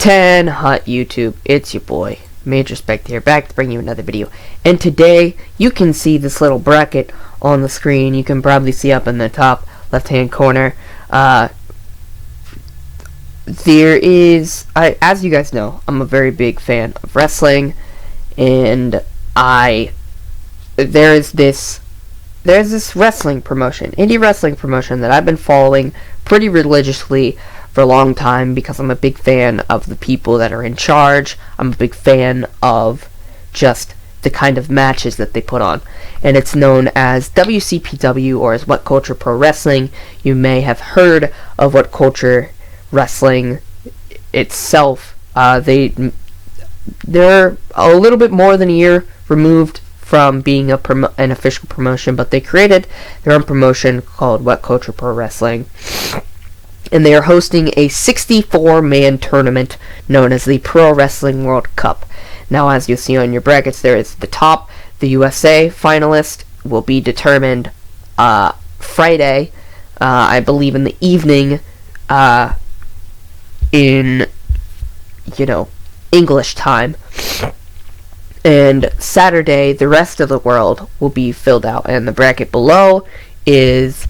10 Hot YouTube, it's your boy Major Spect here, back to bring you another video. And today you can see this little bracket on the screen. You can probably see up in the top left hand corner. There is, as you guys know, I'm a very big fan of wrestling, and there's this wrestling promotion, indie wrestling promotion, that I've been following pretty religiously for a long time because I'm a big fan of the people that are in charge. I'm a big fan of just the kind of matches that they put on. And it's known as WCPW, or as What Culture Pro Wrestling. You may have heard of What Culture Wrestling itself. They're a little bit more than a year removed from being an official promotion, but they created their own promotion called What Culture Pro Wrestling. And they are hosting a 64-man tournament known as the Pro Wrestling World Cup. Now, as you see on your brackets, there is the top. The USA finalist will be determined Friday, I believe in the evening, in, English time. And Saturday, the rest of the world will be filled out. And the bracket below is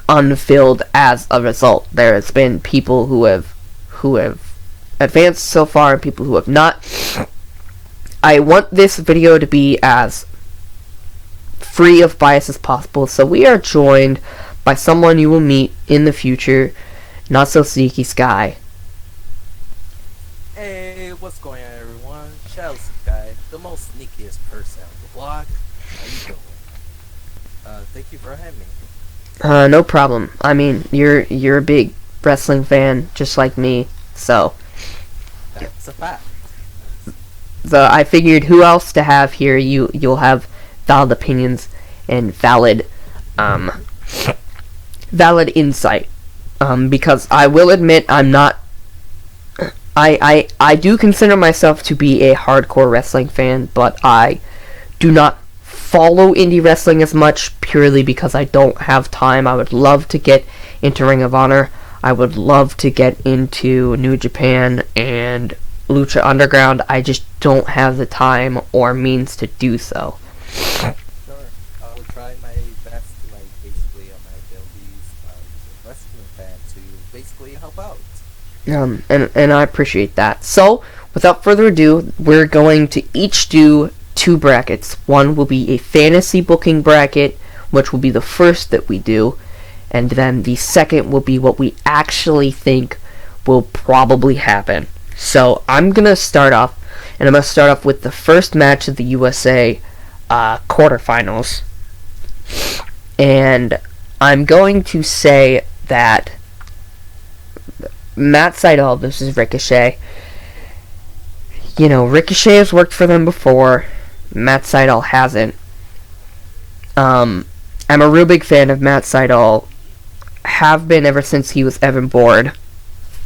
unfilled as a result. There has been people who have advanced so far and people who have not. I want this video to be as free of bias as possible, so we are joined by someone you will meet in the future, Not So Sneaky Sky. Hey, what's going on, everyone? Chelsea Guy, the most sneakiest person on the block. How you doing? Thank you for having me. No problem. I mean, you're a big wrestling fan, just like me, so. That's a fact. So I figured, who else to have here? You'll have valid opinions and valid insight. Because I will admit, I'm not. I do consider myself to be a hardcore wrestling fan, but I do not follow indie wrestling as much, purely because I don't have time. I would love to get into Ring of Honor. I would love to get into New Japan and Lucha Underground. I just don't have the time or means to do so. Sure. I will try my best to, basically, on my abilities as a wrestling fan to basically help out. And I appreciate that. So, without further ado, we're going to each do two brackets. One will be a fantasy booking bracket, which will be the first that we do, and then the second will be what we actually think will probably happen. So I'm gonna start off, and I'm gonna start off with the first match of the USA quarterfinals, and I'm going to say that Matt Sydal, this is Ricochet. Ricochet has worked for them before. Matt Sydal hasn't. I'm a real big fan of Matt Sydal. Have been ever since he was Evan Bourne.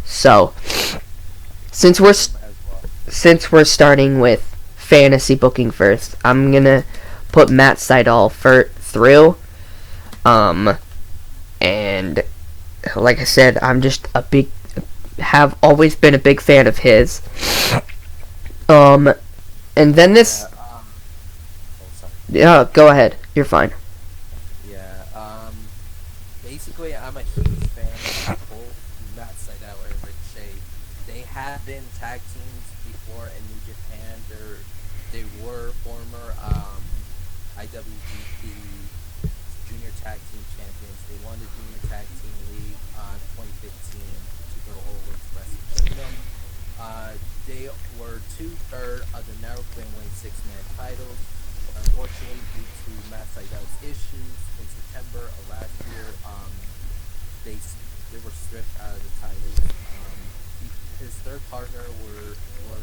So, since we're starting with fantasy booking first, I'm gonna put Matt Sydal through. And like I said, have always been a big fan of his. And then this. Yeah, go ahead. You're fine. Yeah, basically, I'm a huge fan of both Matt Sydal and Ricochet. They have been tag teams before in New Japan. They were former IWGP Junior Tag Team Champions. They won the Junior Tag Team League in 2015 to go over to Wrestle Kingdom. They were 2/3 of the Narrow Flyweight 6-man titles. Unfortunately, due to Matt Sydal's issues in September of last year, they were stripped out of the titles. His third partner was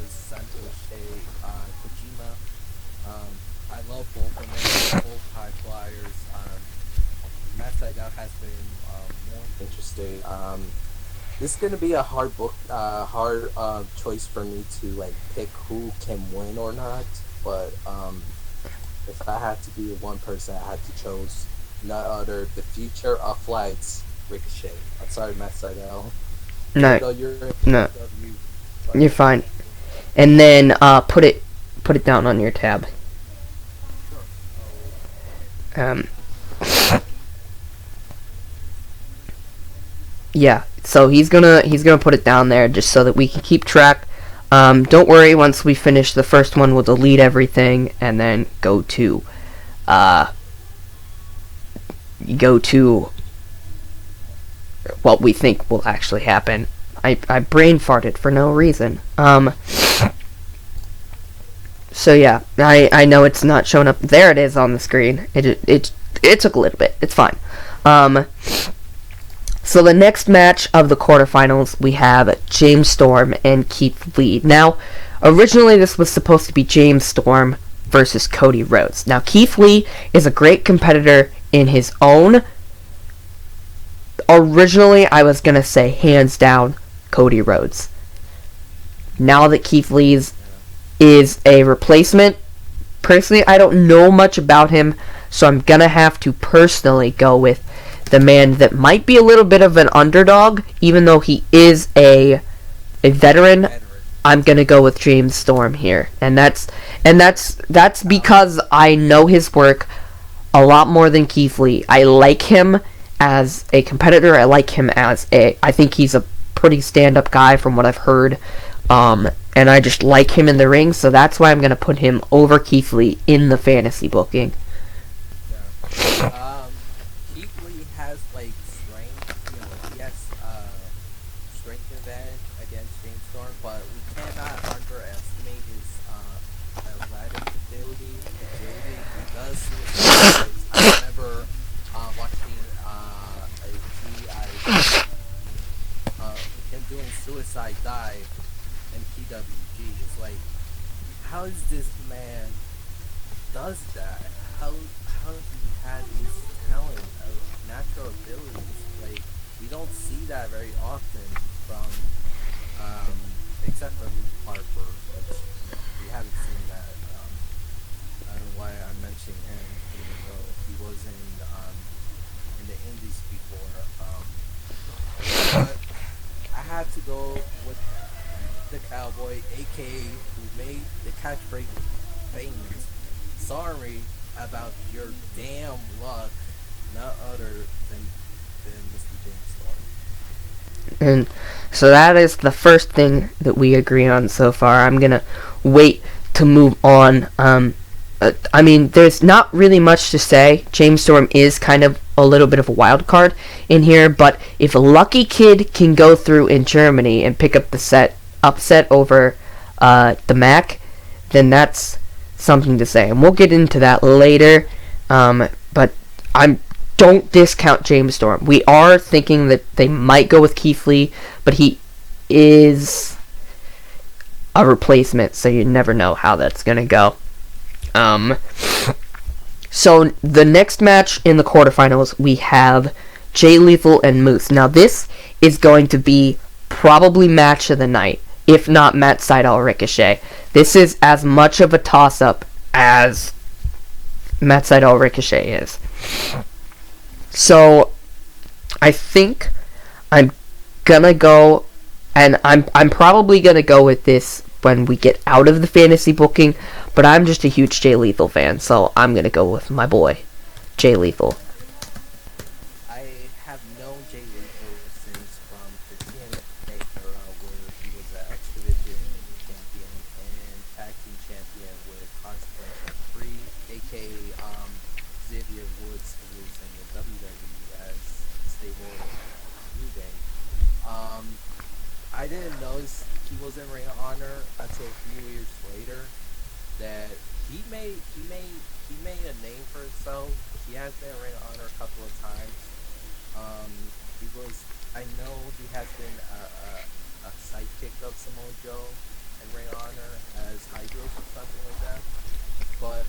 Santoshi Kojima. I love both of them. Both high flyers. Matt Sydal has been more interesting. This is gonna be a hard choice for me to pick who can win or not, but if I had to be one person, I had to choose none other the future of flights, Ricochet. I'm sorry, Matt Sydal. No, even though you're in no, PPW, but you're fine. And then put it down on your tab. sure. Oh, Um, yeah. So he's gonna put it down there just so that we can keep track. Don't worry. Once we finish the first one, we'll delete everything and then uh, go to what we think will actually happen. I brain farted for no reason. So yeah, I know it's not showing up. There it is on the screen. It took a little bit. It's fine. Um, so the next match of the quarterfinals, we have James Storm and Keith Lee. Now, originally this was supposed to be James Storm versus Cody Rhodes. Now, Keith Lee is a great competitor in his own. Originally, I was gonna say hands down Cody Rhodes. Now that Keith Lee's is a replacement, personally, I don't know much about him, so I'm gonna have to personally go with the man that might be a little bit of an underdog, even though he is a veteran. veteran. I'm gonna go with James Storm here, and that's because I know his work a lot more than Keith Lee. I like him as a competitor. I like him as I think he's a pretty stand-up guy from what I've heard. And I just like him in the ring, so that's why I'm gonna put him over Keith Lee in the fantasy booking. Yeah. Keith Lee has like strength. You know, he has strength advantage against James Storm, but we cannot underestimate his athletic ability, agility. He does suicide dives. I remember watching a GI him doing suicide dive in PWG. It's like, how is this man does that? How does he have these talent, natural abilities? Like, we don't see that very often from, except for Luke Harper, which we haven't seen that. I don't know why I'm mentioning him, even though he was in the Indies before. But I have to go with the Cowboy, aka who made the catchphrase famous. Sorry about your damn luck, not other than Mr. James Storm. And so that is the first thing that we agree on so far. I'm gonna wait to move on. I mean, there's not really much to say. James Storm is kind of a little bit of a wild card in here, but if a lucky kid can go through in Germany and pick up the upset over the Mac, then that's something to say, and we'll get into that later. But don't discount James Storm. We are thinking that they might go with Keith Lee, but he is a replacement, so you never know how that's gonna go. So the next match in the quarterfinals, we have Jay Lethal and Moose. Now this is going to be probably match of the night, if not Matt Sydal Ricochet. This is as much of a toss-up as Matt Sydal Ricochet is. So I think I'm gonna go, and I'm probably gonna go with this when we get out of the fantasy booking, but I'm just a huge Jay Lethal fan, so I'm gonna go with my boy, Jay Lethal. I have known Jay Lethal since from the TNA era, where he was an X Division champion and tag team champion with Consequential 3, aka Xavier Woods, who was in the WWE as stable New Day. I didn't notice he was in Ring of Honor until a few years later. That he made a name for himself. He has been in Ring of Honor a couple of times. He was, I know he has been a sidekick of Samoa Joe in Ring of Honor as Hydros or something like that. But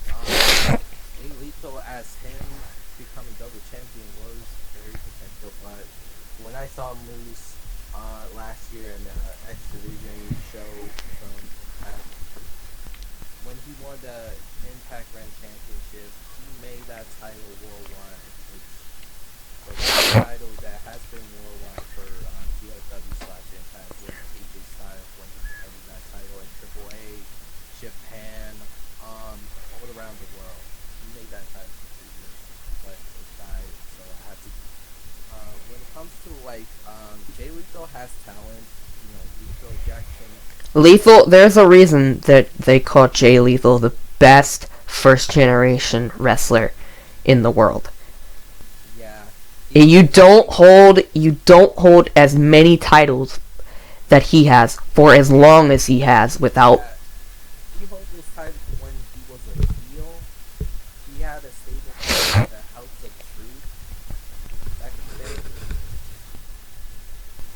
Jay Lethal as him becoming double champion was very potential. But when I saw Moose last year in the X Division show from when he won the Impact Grand Championship, he made that title worldwide, which the title that has been worldwide for GLW/Impact. like Jay Lethal has talent. Lethal Jackson. Lethal, there's a reason that they call Jay Lethal the best first generation wrestler in the world. Yeah, You don't hold as many titles that he has for as long as he has without. yeah. He held this title when he was a heel. He had a stable called the House of Truth back in the day.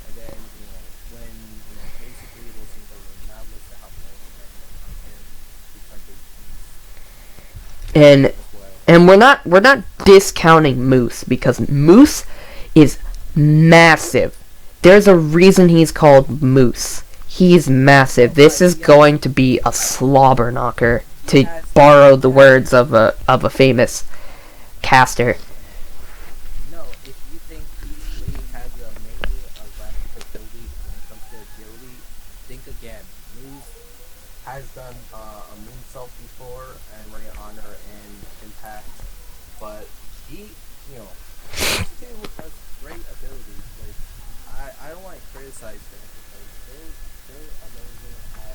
And then, when, basically it wasn't the Nablus to help him, and he turned his and as well. and we're not discounting Moose because Moose is massive. There's a reason he's called Moose. He's massive. This is going to be a slobber knocker, to borrow the words of a famous caster. No, if you think Keith Lee has mainly a graphic ability when it comes to agility, think again. Moose has done a moonsault before and Ring of Honor and Impact, but he, this dude has great abilities. Like, I don't want to criticize them because they're amazing at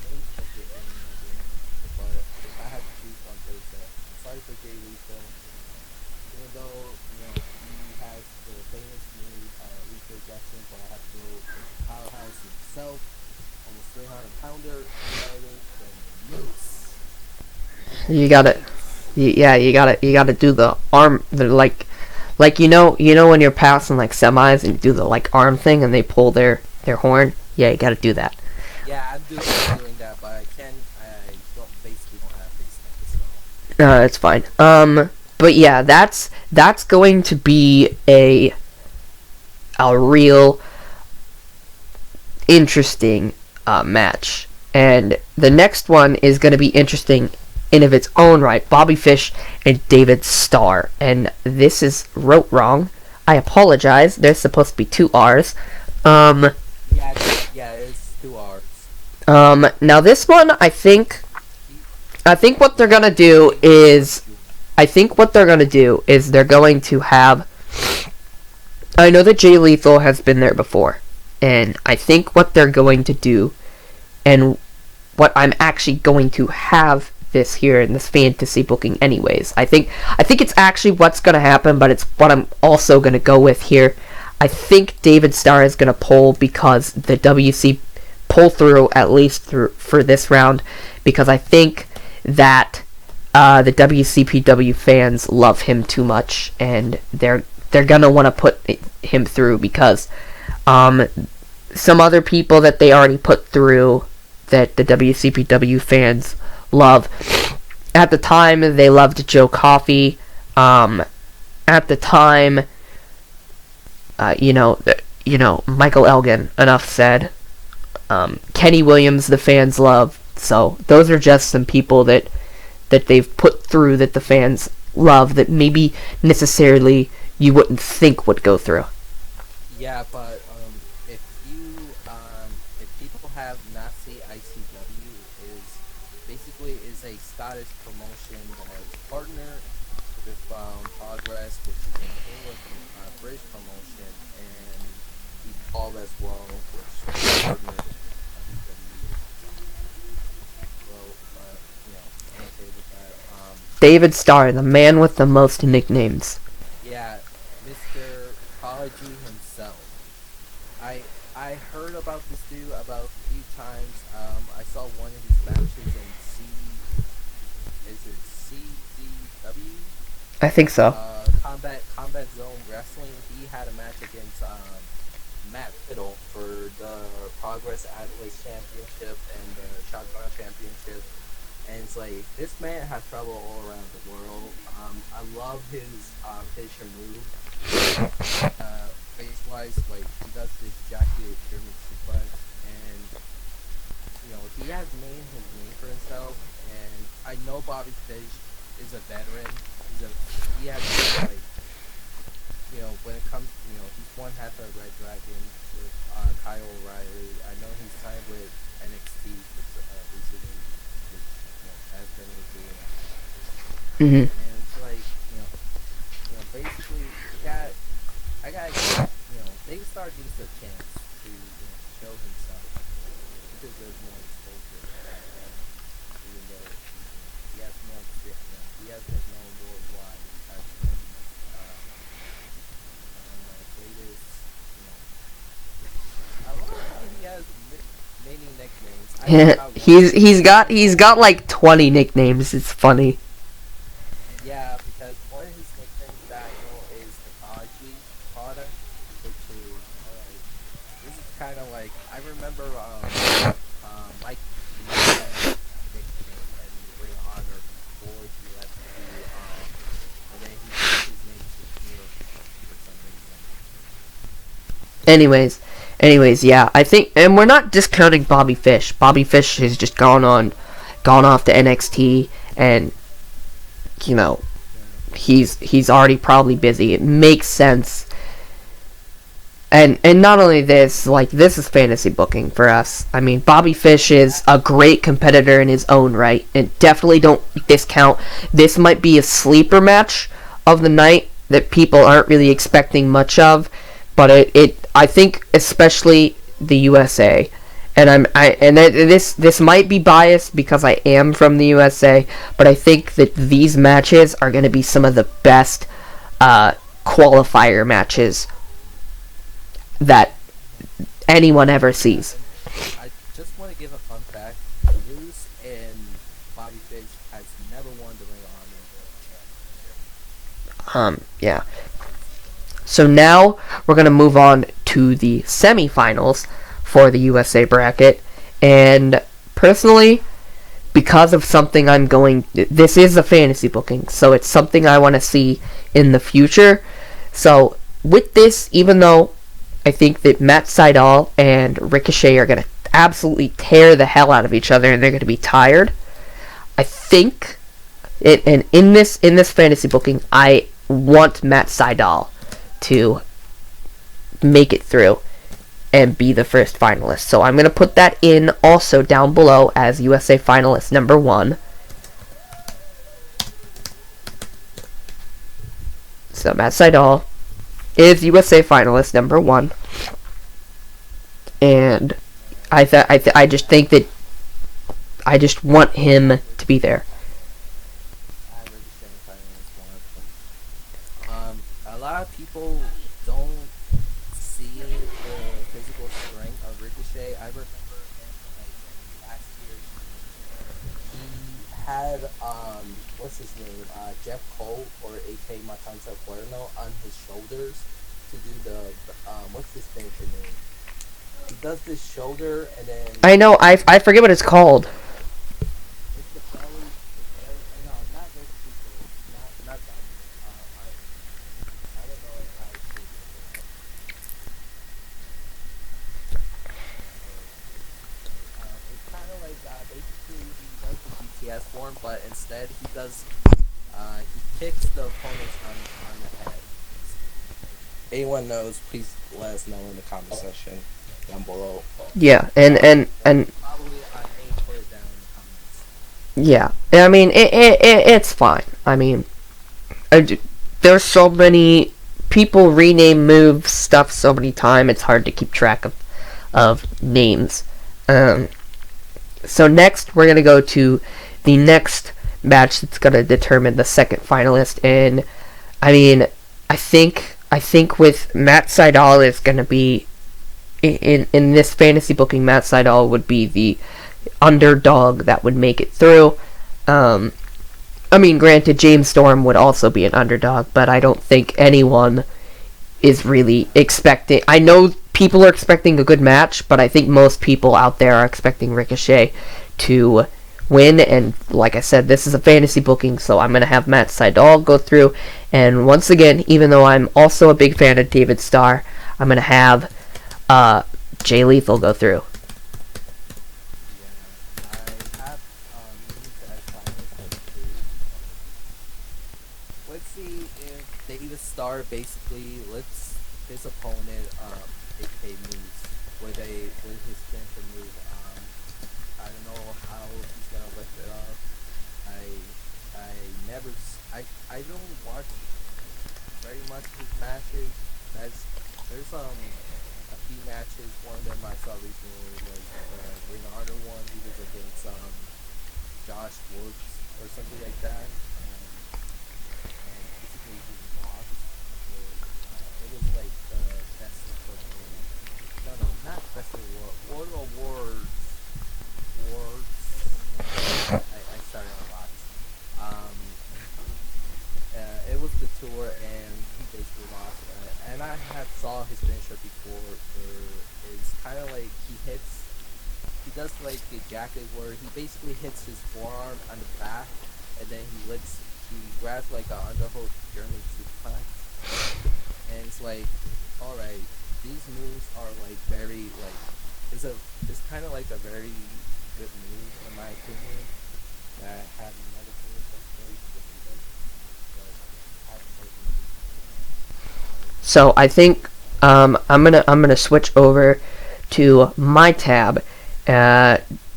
amazing what they're doing in the ring. But if I had to choose one person, I'm sorry for Jay Lethal. Even though he has the famous move Lethal Jackson, but I have to go with Powerhouse himself, almost 300-pounder, than Moose. You gotta, yeah, you gotta do the arm, like when you're passing like semis and you do the like arm thing and they pull their horn. Yeah, you gotta do that. Yeah, I'm doing that, but I basically don't have face so. It's fine. But yeah, that's going to be a real interesting match, and the next one is going to be interesting in of its own right. Bobby Fish and David Starr, and this is wrote wrong. I apologize. There's supposed to be two R's. Yeah, it's 2 R's. Now this one, I think what they're gonna do is, they're going to have. I know that Jay Lethal has been there before, and I think what they're going to do, and what I'm actually going to have this here in this fantasy booking anyways. I think it's actually what's going to happen, but it's what I'm also going to go with here. I think David Starr is going to pull because the WC pull through at least for this round, because I think that the WCPW fans love him too much, and they're gonna want to put him through because some other people that they already put through that the WCPW fans love. At the time, they loved Joe Coffey. At the time, Michael Elgin. Enough said. Kenny Williams, the fans love. So those are just some people that they've put through that the fans love that maybe necessarily you wouldn't think would go through. Yeah, but if people have not seen ICW, is a Scottish promotion that is partnered with Progress, which is an English British promotion, and Evolve as well, which is partnered with ICW. Well, I'm okay with that. David Starr, the man with the most nicknames. Yeah, Mr. Prodigy himself. I heard about this dude about a few times. I saw one of his matches in CZW? I think so. Combat Zone Wrestling. He had a match against Matt Fiddle for the Progress Atlas Championship and the Shotgun Championship. And it's like, this man has trouble all around the world. I love his finisher move. Face-wise, like, he does this jacket German suplex, and, he has made his name for himself, and I know Bobby Fish is a veteran. He has, like, when it comes, he's one half of Red Dragon with Kyle O'Reilly. I know he's signed with NXT recently, which, has been revealed. Mm-hmm. And it's like, basically, I gotta give Star needs a chance to show himself he deserves more exposure as well. Even though he has more he has been known worldwide as one of the most greatest. I love how he has many nicknames. I forgot one of them. he's got like 20 nicknames. It's funny. Yeah, because one of his nicknames that I know is Takagi Prada, which is alright. This is kind of like I remember Mike Bennett nickname in Ring of Honor before he left to and then he changed his name to Junior for some reason. Anyways, yeah, I think, and we're not discounting Bobby Fish. Bobby Fish has just gone off to NXT, and you know, Yeah. he's already probably busy. It makes sense. And not only this, like, this is fantasy booking for us. I mean, Bobby Fish is a great competitor in his own right, and definitely don't discount. This might be a sleeper match of the night that people aren't really expecting much of, but it I think especially the USA, and this might be biased because I am from the USA, but I think that these matches are going to be some of the best qualifier matches that anyone ever sees. I just want to give a fun fact. Bruce and Bobby Fish has never won the Ring of Honor championship. Yeah. So now we're going to move on to the semifinals for the USA bracket. And personally, because of something this is a fantasy booking, so it's something I want to see in the future. So with this, even though I think that Matt Sydal and Ricochet are going to absolutely tear the hell out of each other and they're going to be tired, I think, and in this fantasy booking, I want Matt Sydal to make it through and be the first finalist. So I'm going to put that in also down below as USA finalist number 1. So Matt Sydal is USA finalist number 1. And I just think that I just want him to be there. I have Ricochet in finalist one. A lot of people don't see the physical strength of Ricochet. I remember him last year. He had what's his name? Jeff Cole or AK Matanza Cuerno on his shoulders to do the what's his finisher name? He does this shoulder and then I know, I forget what it's called. it's the belly. No, not those people. Not that. I don't know how to say it. It's kind of like basically he does the GTS form, but instead he kicks the opponents on the head. Anyone knows, please let us know in the comment section down below. Yeah, and Probably I may put it down in the comments. yeah. I mean, it's fine. I mean, there's so many people rename moves stuff so many times. It's hard to keep track of names. So next we're gonna go to the next match that's gonna determine the second finalist. And I mean, I think with Matt Sydal is gonna be in this fantasy booking. Matt Sydal would be the underdog that would make it through. I mean, granted, James Storm would also be an underdog, but I don't think anyone is really expecting. I know people are expecting a good match, but I think most people out there are expecting Ricochet to win. And like I said, this is a fantasy booking, so I'm going to have Matt Sydal go through. And once again, even though I'm also a big fan of David Starr, I'm going to have Jay Lethal go through. I have Newton as finalist number 2. Let's see if David Starr basically lets his opponent AK moves with his finisher move. I don't know how he's gonna lift it up. I never I don't watch very much his matches. There's matches. One of them I saw recently was the Ring of Honor one. He was against Josh Woods or something like that. And basically he lost. It was like the best of fucking no, not best of war awards awards. I started a lot. Um, it was the tour, and he basically lost. And I had saw his finisher before. It's kind of like he does like the jacket where he basically hits his forearm on the back, and then he grabs like a underhook German suplex, and it's like, all right, these moves are like very like it's kind of like a very good move in my opinion that I have never seen very good, but I haven't heard So I think I'm gonna switch over to my tab.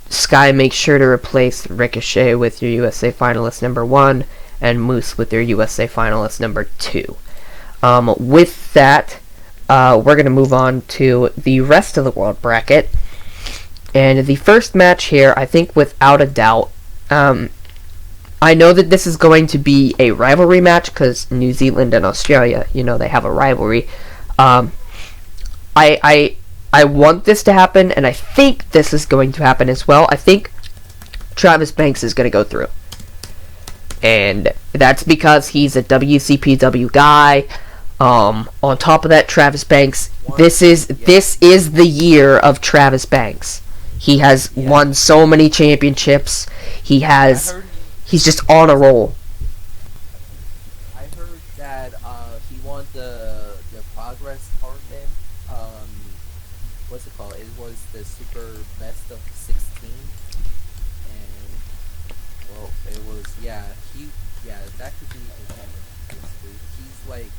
Sky, make sure to replace Ricochet with your USA finalist number 1 and Moose with your USA finalist number 2. With that, we're going to move on to the rest of the world bracket. And the first match here, I think without a doubt, I know that this is going to be a rivalry match because New Zealand and Australia, they have a rivalry. I want this to happen, and I think this is going to happen as well. I think Travis Banks is going to go through. And that's because he's a WCPW guy. On top of that, Travis Banks, this is the year of Travis Banks. He has won so many championships. He's just on a roll. I heard that he won the Progress tournament. What's it called? It was the Super Best of 16, and well, it was that could be his number. Basically, he's like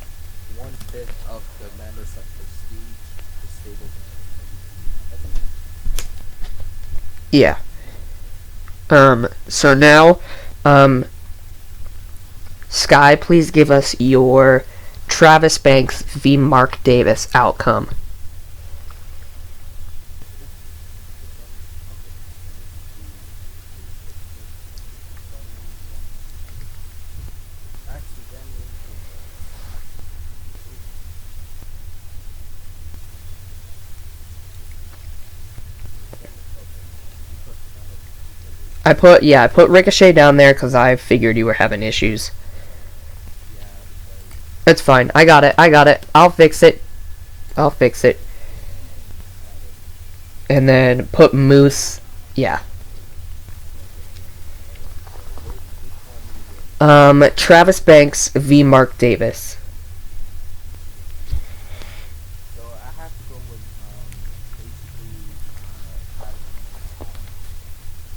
1/5 of the members of Prestige, the stable. Yeah. So now, Sky, please give us your Travis Banks v. Mark Davis outcome. I put Ricochet down there because I figured you were having issues. It's fine. I got it. I'll fix it. And then put Moose. Yeah. Travis Banks v. Mark Davis. So I have to go with basically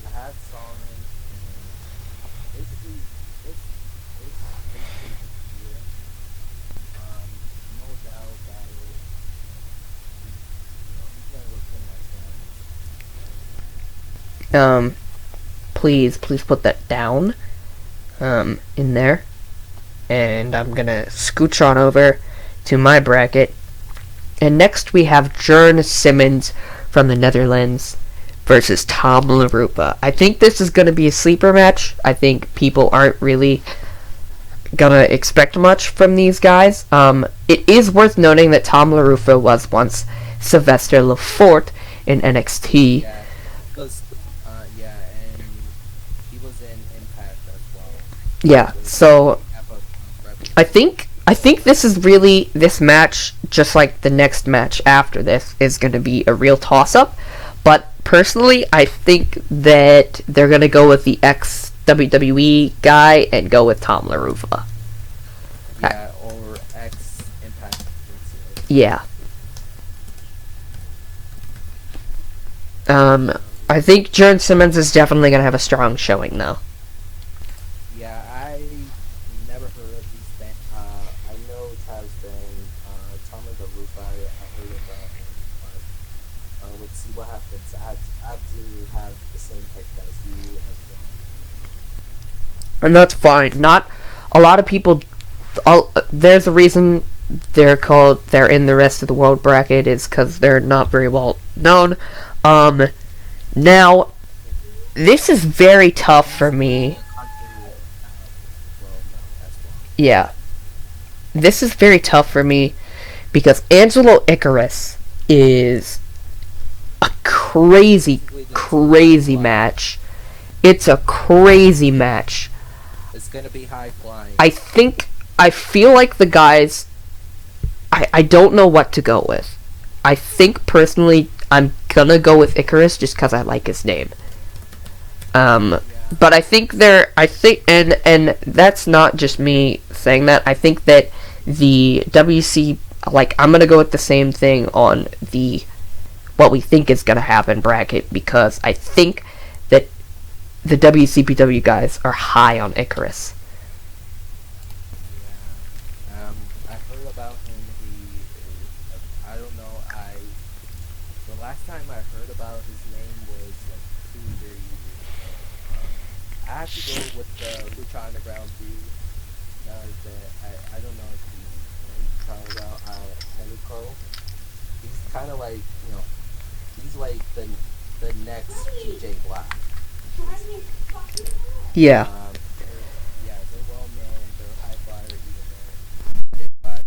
I had Solomon, and basically it's basically his year. No doubt that he's gonna look in that challenge. Please put that down. In there. And I'm gonna scooch on over to my bracket. And next we have Jern Simmons from the Netherlands versus Tom LaRupa. I think this is gonna be a sleeper match. I think people aren't really gonna expect much from these guys. It is worth noting that Tom LaRupa was once Sylvester Lefort in NXT. Yeah, because and he was in Impact as well. Yeah, so I think this match, just like the next match after this, is going to be a real toss-up. But personally, I think that they're going to go with the ex-WWE guy and go with Tom LaRupa. Yeah, or ex-Impact. Yeah. I think Jern Simmons is definitely going to have a strong showing, though. Yeah, I never heard of these bands. I know Travis Bang, Tommy the Roof. I heard of him, but let's see what happens. I have to have the same pick as you as well. And that's fine. Not a lot of people. There's a reason they're in the rest of the world bracket is because they're not very well known. Now this is very tough for me. Yeah, this is very tough for me because Angelo Icarus is a crazy match. It's a crazy match. It's gonna be high flying. I feel like the guys. I don't know what to go with. I think personally I'm gonna go with Icarus just because I like his name. But I think and that's not just me saying that. I think that the WC, like, I'm gonna go with the same thing on the what we think is gonna happen bracket because I think that the WCPW guys are high on Icarus. I heard about him. I don't know. The last time I heard about his name was like 2 or 3 years ago. I have to go with the Lucha Underground dude. I don't know if he's talking about Helico. He's kind of like, he's like the next PJ Black. Yeah. They're well known. They're high flyer, even though PJ Black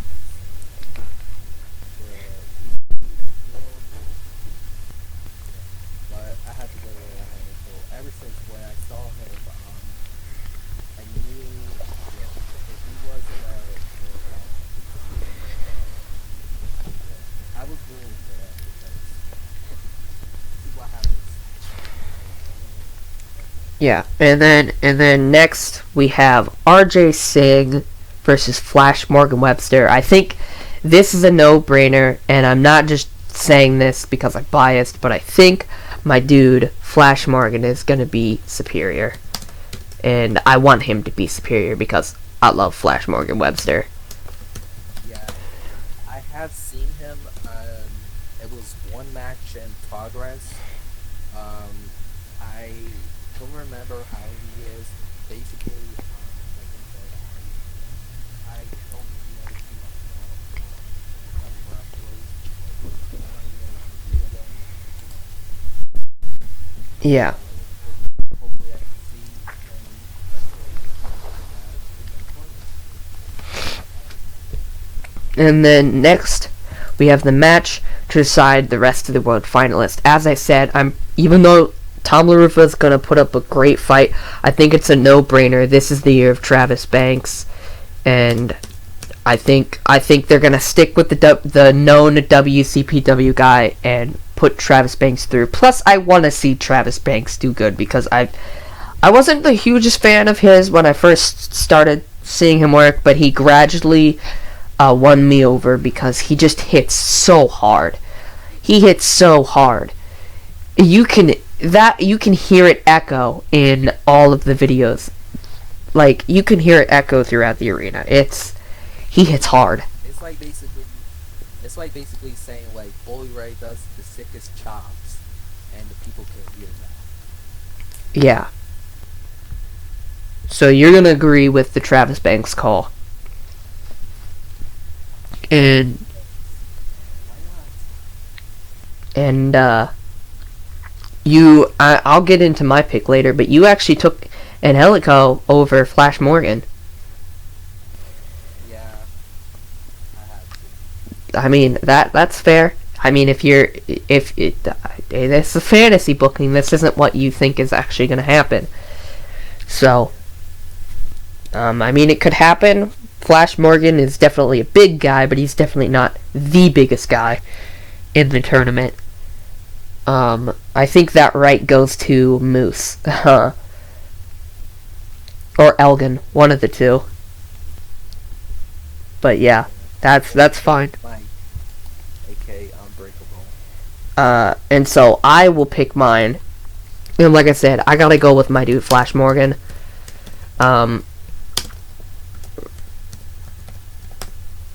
but I had to go with him. So ever since when I saw him, I knew if he wasn't I was rooting for that because see what happens. Yeah, and then next we have RJ Singh versus Flash Morgan Webster. I think this is a no-brainer, and I'm not just saying this because I'm biased, but I think my dude Flash Morgan is gonna be superior, and I want him to be superior because I love Flash Morgan Webster. Yeah, I have seen him. It was one match in progress. I don't remember how he is. Basically, like I said, I don't know too much about wrestlers. Like, I only know 3 of them. Yeah. Hopefully, I can see him wrestle And then next we have the match to decide the rest of the world finalists. As I said, even though Tom LaRufa is going to put up a great fight, I think it's a no-brainer. This is the year of Travis Banks, and I think they're going to stick with the known WCPW guy and put Travis Banks through. Plus, I want to see Travis Banks do good because I wasn't the hugest fan of his when I first started seeing him work, but he gradually won me over because he just hits so hard. He hits so hard. You can hear it echo in all of the videos. Like, you can hear it echo throughout the arena. He hits hard. It's like basically saying like Bully Ray does the sickest chops, and the people can hear that. Yeah. So you're gonna agree with the Travis Banks call. And I'll get into my pick later, but you actually took Angelico over Flash Morgan. Yeah, I have to. I mean, that's fair. I mean, if it's a fantasy booking, this isn't what you think is actually going to happen. So, I mean, it could happen. Flash Morgan is definitely a big guy, but he's definitely not the biggest guy in the tournament. I think that right goes to Moose. Or Elgin, one of the two. But yeah, that's fine. Mike, aka Unbreakable. And so I will pick mine. And like I said, I gotta go with my dude Flash Morgan.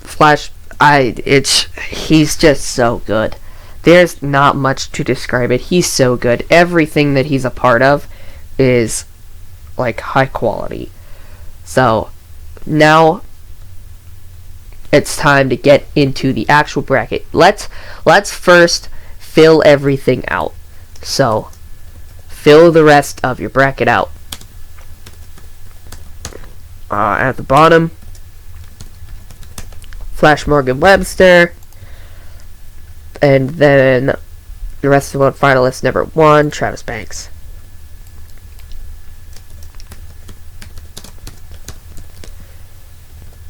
Flash, he's just so good. There's not much to describe it. He's so good. Everything that he's a part of is like high quality. So now it's time to get into the actual bracket. Let's first fill everything out. So, fill the rest of your bracket out. At the bottom, Flash Morgan Webster, and then the rest of the finalists. Number 1, Travis Banks.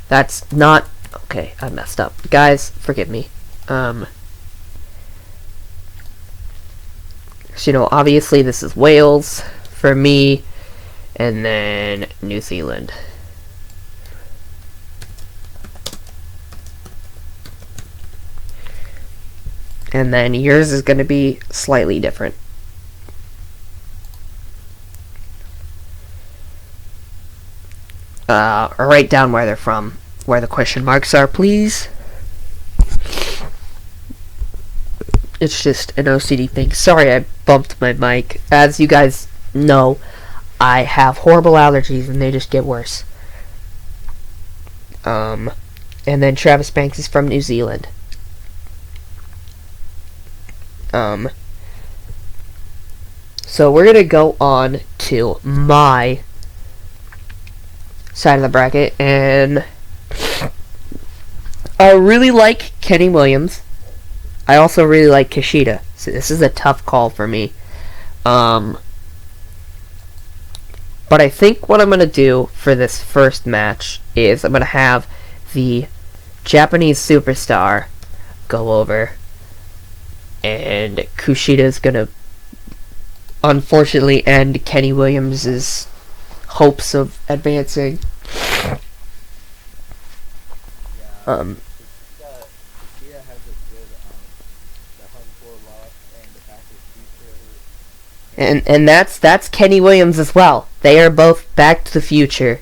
That's not okay. I messed up, guys. Forgive me. So, obviously this is Wales for me, and then New Zealand. And then yours is going to be slightly different. Write down where they're from, where the question marks are, please. It's just an OCD thing. Sorry, I bumped my mic. As you guys know, I have horrible allergies, and they just get worse. And then Travis Banks is from New Zealand. So we're gonna go on to my side of the bracket, and I really like Kenny Williams. I also really like Kushida. So this is a tough call for me. But I think what I'm gonna do for this first match is I'm gonna have the Japanese superstar go over, and Kushida's gonna unfortunately end Kenny Williams' hopes of advancing. Kushida has a good the hardcore lock and the Back to the Future. And that's Kenny Williams as well. They are both Back to the Future.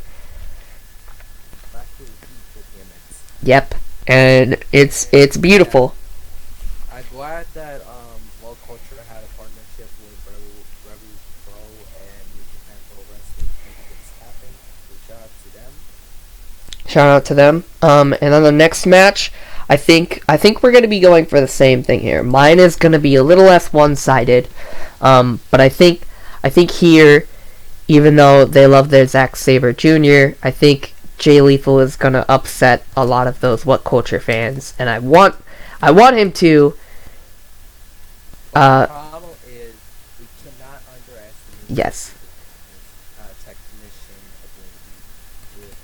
Back to the Future gimmicks. Yep, and it's beautiful. I'm glad that World Culture had a partnership with Rebel Pro and New Japan Pro Wrestling to make this happen. So shout out to them. And on the next match, I think we're gonna be going for the same thing here. Mine is gonna be a little less one-sided, but I think here, even though they love their Zack Sabre Jr., I think Jay Lethal is gonna upset a lot of those What Culture fans, and I want him to. The problem is we cannot underestimate Yes. technician ability with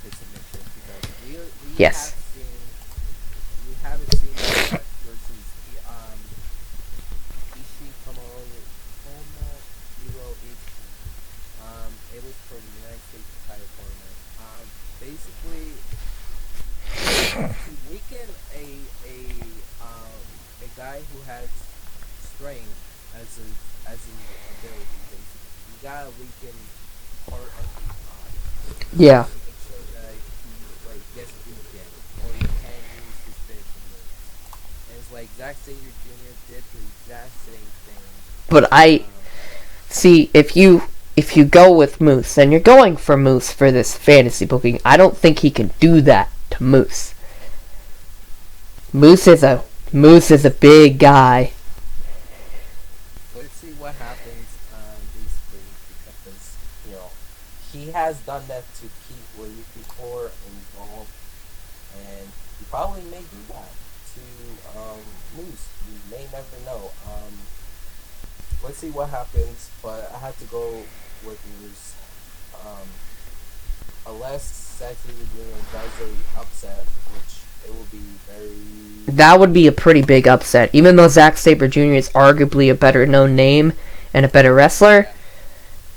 his submission, because we Yes. haven't seen that versus Ishii Tomohiro Ishii. It was for the United States title tournament. Basically, to weaken a guy who has strength as an ability, basically, you gotta weaken part of the body. Yeah. Make sure that he gets weakened, or he can't use his finishing moves. And it's like Zack Sabre Jr. did the exact same thing. But I see if you go with Moose, and you're going for Moose for this fantasy booking, I don't think he can do that to Moose. Moose is a big guy. Let's see what happens, basically, because he has done that to Pete Williams before involved, and he probably may do that to Moose. You may never know. Let's see what happens, but I have to go with Moose. Unless Zack Sabre Jr. does a upset, which it will be very. That would be a pretty big upset, even though Zack Sabre Jr. is arguably a better known name and a better wrestler.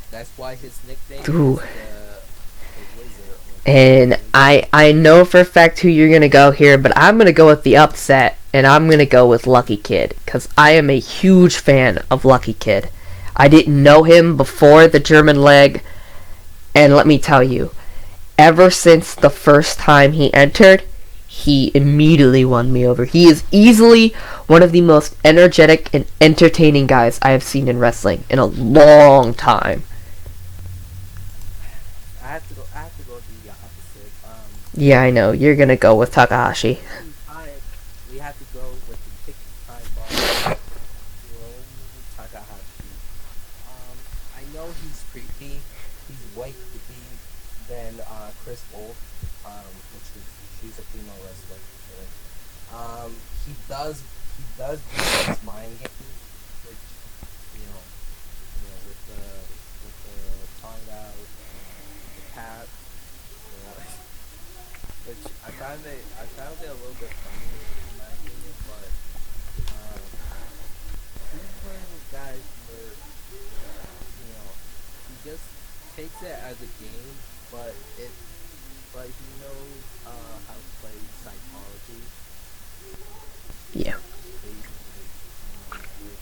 That's why his nickname Ooh. is the Wizard. And I know for a fact who you're gonna go here, but I'm gonna go with the upset, and I'm gonna go with Lucky Kid, because I am a huge fan of Lucky Kid. I didn't know him before the German leg, and let me tell you, ever since the first time he entered, he immediately won me over. He is easily one of the most energetic and entertaining guys I have seen in wrestling in a long time. I have to go the opposite. Yeah, I know. You're gonna go with Takahashi. Time, we have to go with the ticking time bomb, Hiromu Takahashi. I know he's creepy. He's way creepy than Chris Wolf, which is she's a female wrestler. He does do these mind games, which with the tongue out and the tap, which I found it a little bit funny in my opinion, but um, he's one of those guys where he just takes it as a game, but he knows how to play psychology. Yeah. Basically, with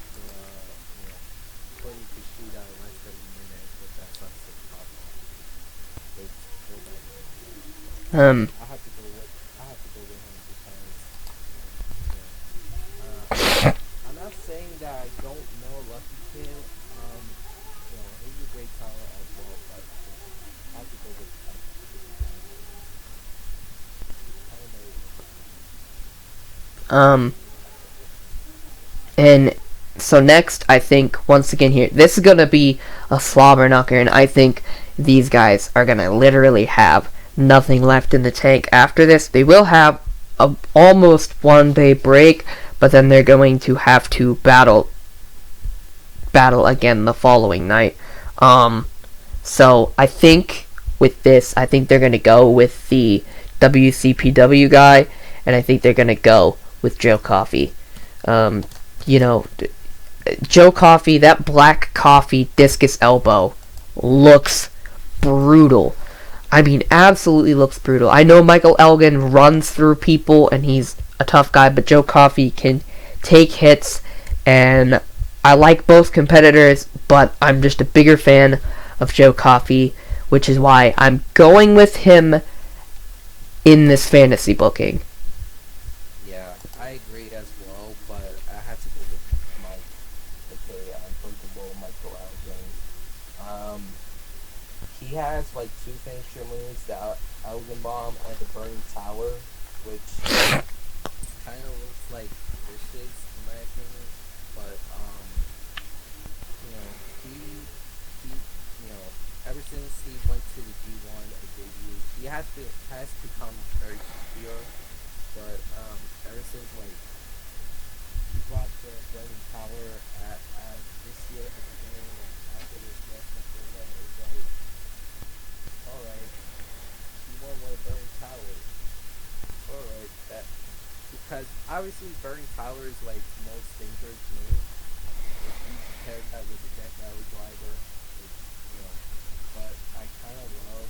putting Kushida less than a minute with that sunset pop off. Which go back to but Um. I have to go with him because I'm not saying that I don't know Lucky Kid. He's a great talent as well, but I have to go with kind of Um. And so next, I think once again here, this is gonna be a slobber knocker, and I think these guys are gonna literally have nothing left in the tank after this. They will have a almost 1 day break, but then they're going to have to battle again the following night. So I think with this, I think they're gonna go with the WCPW guy, and I think they're gonna go with Joe Coffey. Um, you know, Joe Coffey, that black coffee discus elbow looks brutal. I mean, absolutely looks brutal. I know Michael Elgin runs through people and he's a tough guy, but Joe Coffey can take hits, and I like both competitors, but I'm just a bigger fan of Joe Coffey, which is why I'm going with him in this fantasy booking. Yeah, I agree as well, but I have to go with Mike, aka Unbreakable Michael Elgin. Um, he has like two finisher moves, the Elgin Bomb and the Burning Tower, which kind of looks like vicious in my opinion. But you know, ever since he went to the G1 or debut, he has become very secure. But ever since like he brought the Burning Tower at this year at the beginning after this wrestling program, it was like, all right, he won with Burning Tower. All right, that because obviously Burning Tower is like the most dangerous move if you compare that with the Death Valley Driver, which, but I kind of love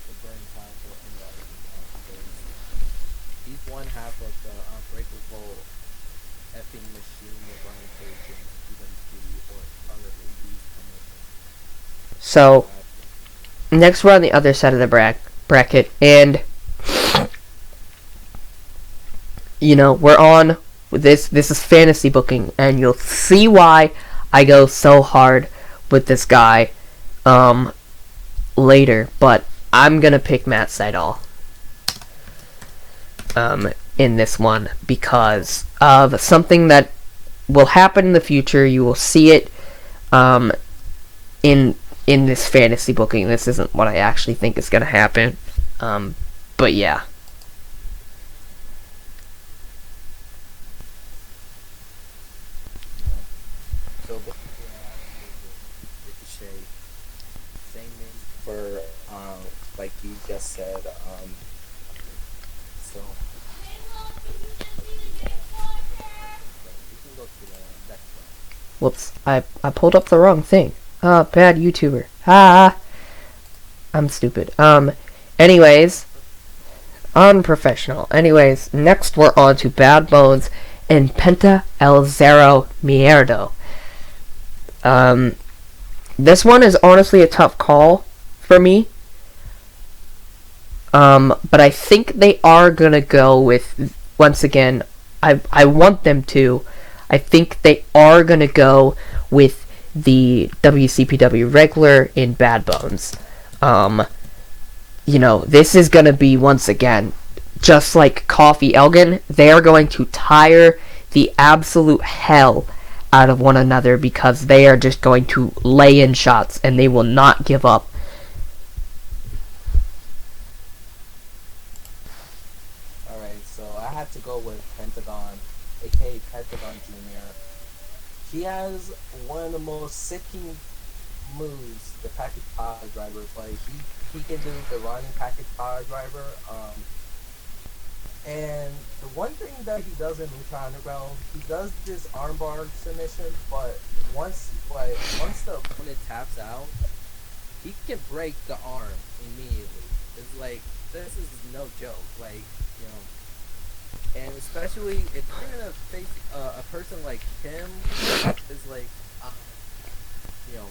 the Burning Tower and the Elgin Bomb because he's one half of the unbreakable effing machine with Brian Cage and PWG or other indies promotions. So next, we're on the other side of the bracket, and we're on this. This is fantasy booking, and you'll see why I go so hard with this guy later. But I'm gonna pick Matt Sydal in this one because of something that will happen in the future. You will see it in this fantasy booking. This isn't what I actually think is gonna happen, but yeah. So basically, I have to go with Ricochet. Same name for like you just said. So we can go to the next one. Whoops, I pulled up the wrong thing. Bad YouTuber. I'm stupid. Anyways, unprofessional. Anyways, next we're on to Bad Bones and Penta El Zero Mierdo. This one is honestly a tough call for me. But I think they are gonna go with, once again, I want them to. I think they are gonna go with the WCPW regular in Bad Bones. this is going to be, once again, just like Coffee Elgin, they are going to tire the absolute hell out of one another because they are just going to lay in shots and they will not give up. Alright, so I had to go with Pentagon, aka Pentagon Jr. He has one of the most sicking moves, the package power driver. Like he can do the running package power driver. And the one thing that he does in Lucha Underground, he does this armbar submission, but once the opponent taps out, he can break the arm immediately. It's like this is no joke. And especially if you're gonna face a person like him, is like, you know,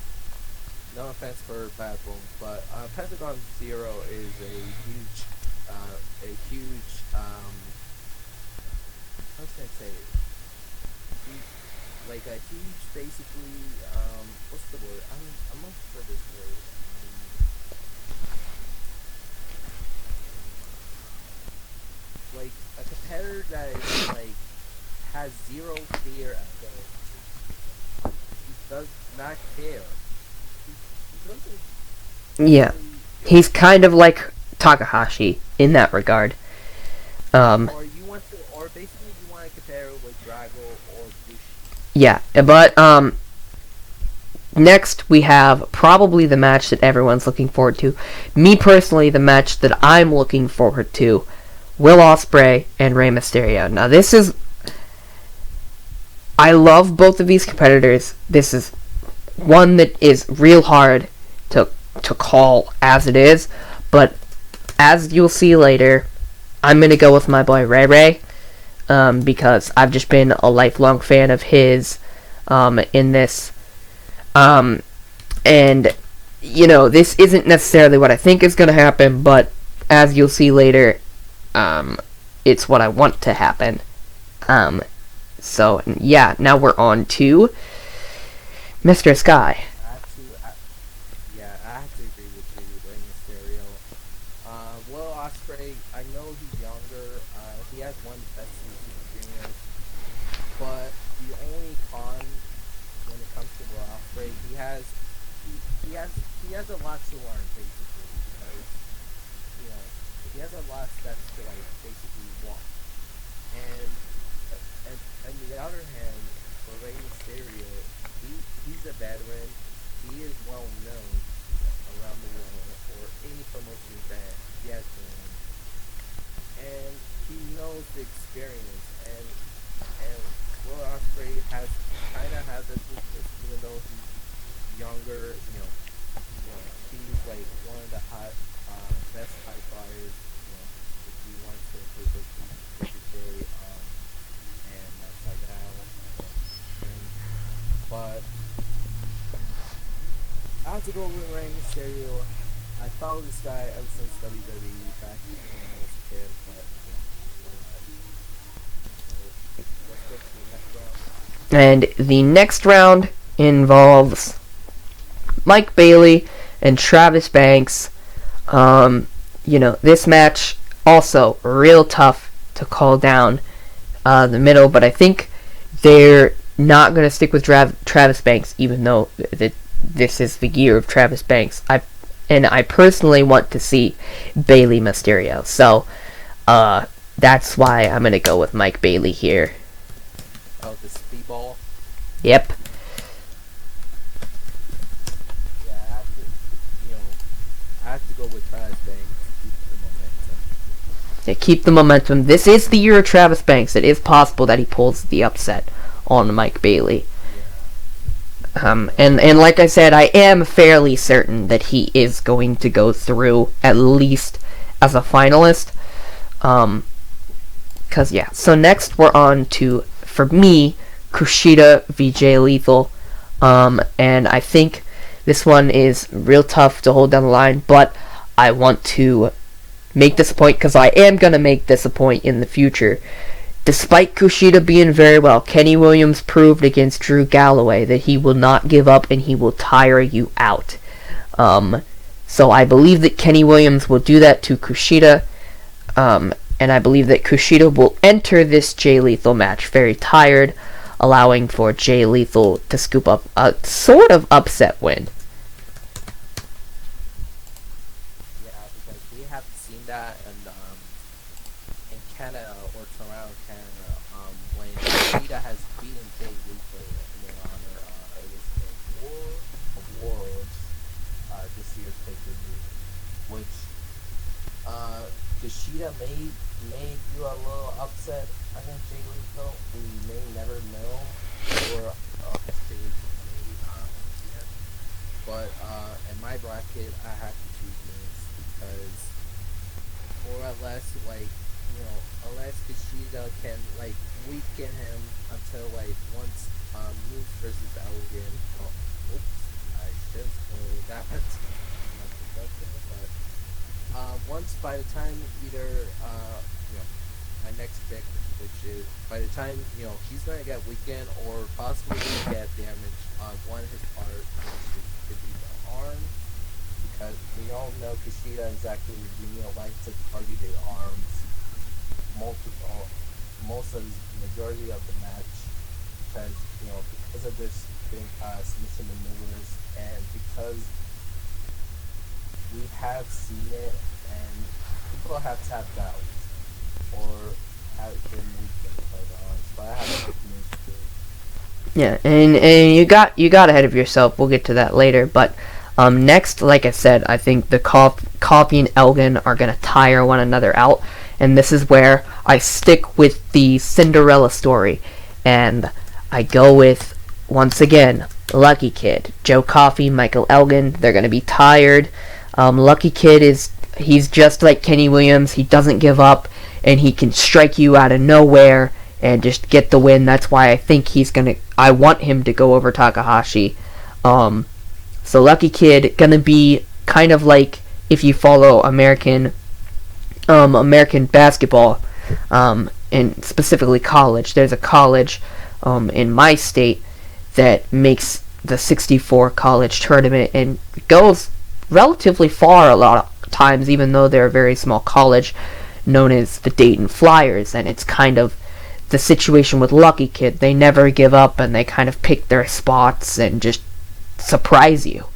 no offense for Bad Bones, but Pentagon Zero is a huge, how should I say it? Like a huge, basically, what's the word? I'm looking for this word. Like a competitor that is like has zero fear of the. He does not care. He doesn't. Yeah, he's kind of like Takahashi in that regard. Or basically you want to compare it with Drago or Bushi. Yeah, but next we have probably the match that everyone's looking forward to. Me personally, the match that I'm looking forward to: Will Ospreay and Rey Mysterio. Now this is, I love both of these competitors. This is one that is real hard to call as it is, but as you'll see later, I'm gonna go with my boy Ray, because I've just been a lifelong fan of his in this, and this isn't necessarily what I think is gonna happen, but as you'll see later, it's what I want to happen. So yeah, now we're on to Mr. Sky. I have to agree with you, Rey Mysterio. Will Ospreay, I know he's younger. He has one best in Super Juniors, but the only con when it comes to Will Ospreay, he has a lot to learn basically, because he has a lot of steps to like basically walk. And on the other hand, for Rey Mysterio, he's a veteran. He is well known around the world or any promotion that he has been in, and he knows the experience. And Will Ospreay kind of has this weakness, even though he's younger. He's like one of the best high flyers. If he wants to physically and upside down. But I have to go with Rey Mysterio. I followed this guy ever since WWE back when I was a kid, but let's go to the next round. And the next round involves Mike Bailey and Travis Banks. This match also real tough to call down the middle, but I think they're not going to stick with Travis Banks, even though this is the year of Travis Banks. I personally want to see Bailey Mysterio, so that's why I'm going to go with Mike Bailey here. Oh, the speedball? Yep. Yeah, I have to go with Travis Banks to keep the momentum. To keep the momentum. This is the year of Travis Banks. It is possible that he pulls the upset on Mike Bailey. And like I said, I am fairly certain that he is going to go through at least as a finalist. So next we're on to, for me, Kushida v. Jay Lethal. And I think this one is real tough to hold down the line, but I want to make this a point because I am going to make this a point in the future. Despite Kushida being very well, Kenny Williams proved against Drew Galloway that he will not give up and he will tire you out. So I believe that Kenny Williams will do that to Kushida, and I believe that Kushida will enter this Jay Lethal match very tired, allowing for Jay Lethal to scoop up a sort of upset win. Yeah, because we haven't seen that in Canada or Toronto, Canada, when Kushida has beaten Jay Lethal in their honor. It was the War of Worlds, this year's pay-per-view, which Kushida may do a little upset against Jay Lethal. We may never know, or Jay Lethal may see him. But in my bracket, I have to choose Miz because, or unless unless Kushida can weaken him until once Miz versus Elgin. Oh, oops, I should have that. But once by the time either my next pick, which is by the time he's gonna get weakened or possibly get damage on one of his parts, which could be the arm, because we all know Kushida is actually likes to target his arms most of the majority of the match, because of this submission maneuvers, and because we have seen it and people have tapped out or have been weakened by the arms. But I have to too. Yeah, and you got ahead of yourself. We'll get to that later. But next, like I said, I think the Coffey and Elgin are gonna tire one another out, and this is where I stick with the Cinderella story, and I go with, once again, Lucky Kid, Joe Coffey, Michael Elgin. They're gonna be tired. Lucky Kid he's just like Kenny Williams. He doesn't give up, and he can strike you out of nowhere and just get the win. That's why I think I want him to go over Takahashi. So Lucky Kid gonna be kind of like, if you follow American basketball, and specifically college. There's a college in my state that makes the 64 college tournament and goes relatively far a lot of times, even though they're a very small college, known as the Dayton Flyers. And it's kind of the situation with Lucky Kid. They never give up, and they kind of pick their spots and just surprise you.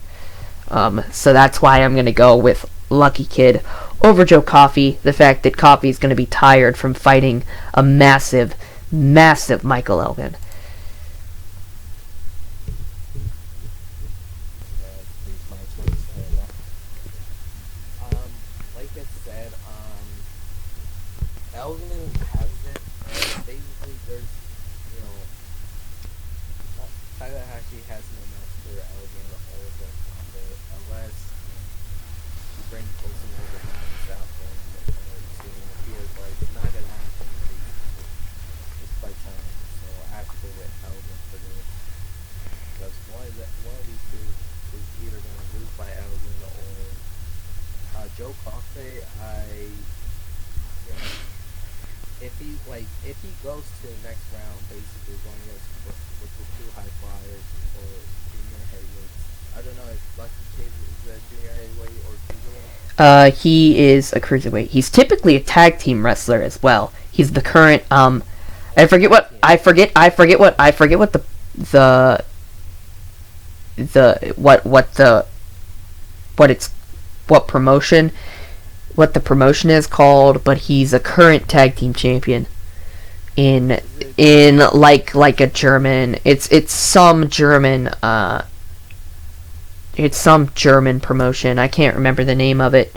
So that's why I'm going to go with Lucky Kid over Joe Coffey. The fact that Coffey is going to be tired from fighting a massive Michael Elgin. Like I said, Elgin has it. Basically, there's, Takahashi has no match for Elgin or the combo unless he brings close to the matches out there and seeing it appears, but it's not gonna happen basically. It's by time, so I have to go with Elgin for this because one of these two is either gonna lose by Elgin or Joe Coffey. If he goes to the next round, basically going against with the two high flyers or junior heavyweights. I don't know if Lucky Kid is a junior heavyweight or cruiserweight. He is a cruiserweight. He's typically a tag team wrestler as well. He's the current I forget what the promotion is called, but he's a current tag team champion in like a German. It's some German promotion. I can't remember the name of it.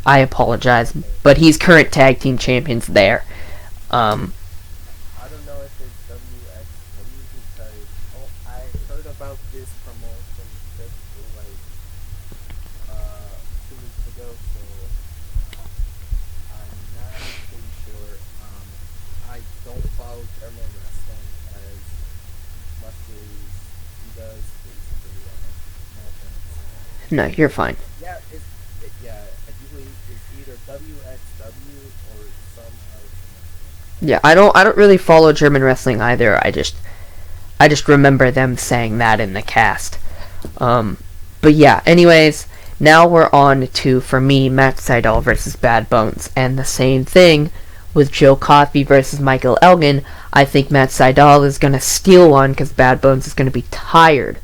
I apologize, but he's current tag team champions there. I don't know if it's WXW because I heard about this promotion just 2 weeks ago, so I'm not pretty sure. I don't follow German wrestling as much as he does. Basically, no offense. No, you're fine. Yeah, I do believe it's either WXW or some other promotion. Yeah, I don't really follow German wrestling either. I just remember them saying that in the cast. But yeah, anyways, Now we're on to, for me, Matt Sydal versus Bad Bones. And the same thing with Joe Coffey versus Michael Elgin. I think Matt Sydal is going to steal one because Bad Bones is going to be tired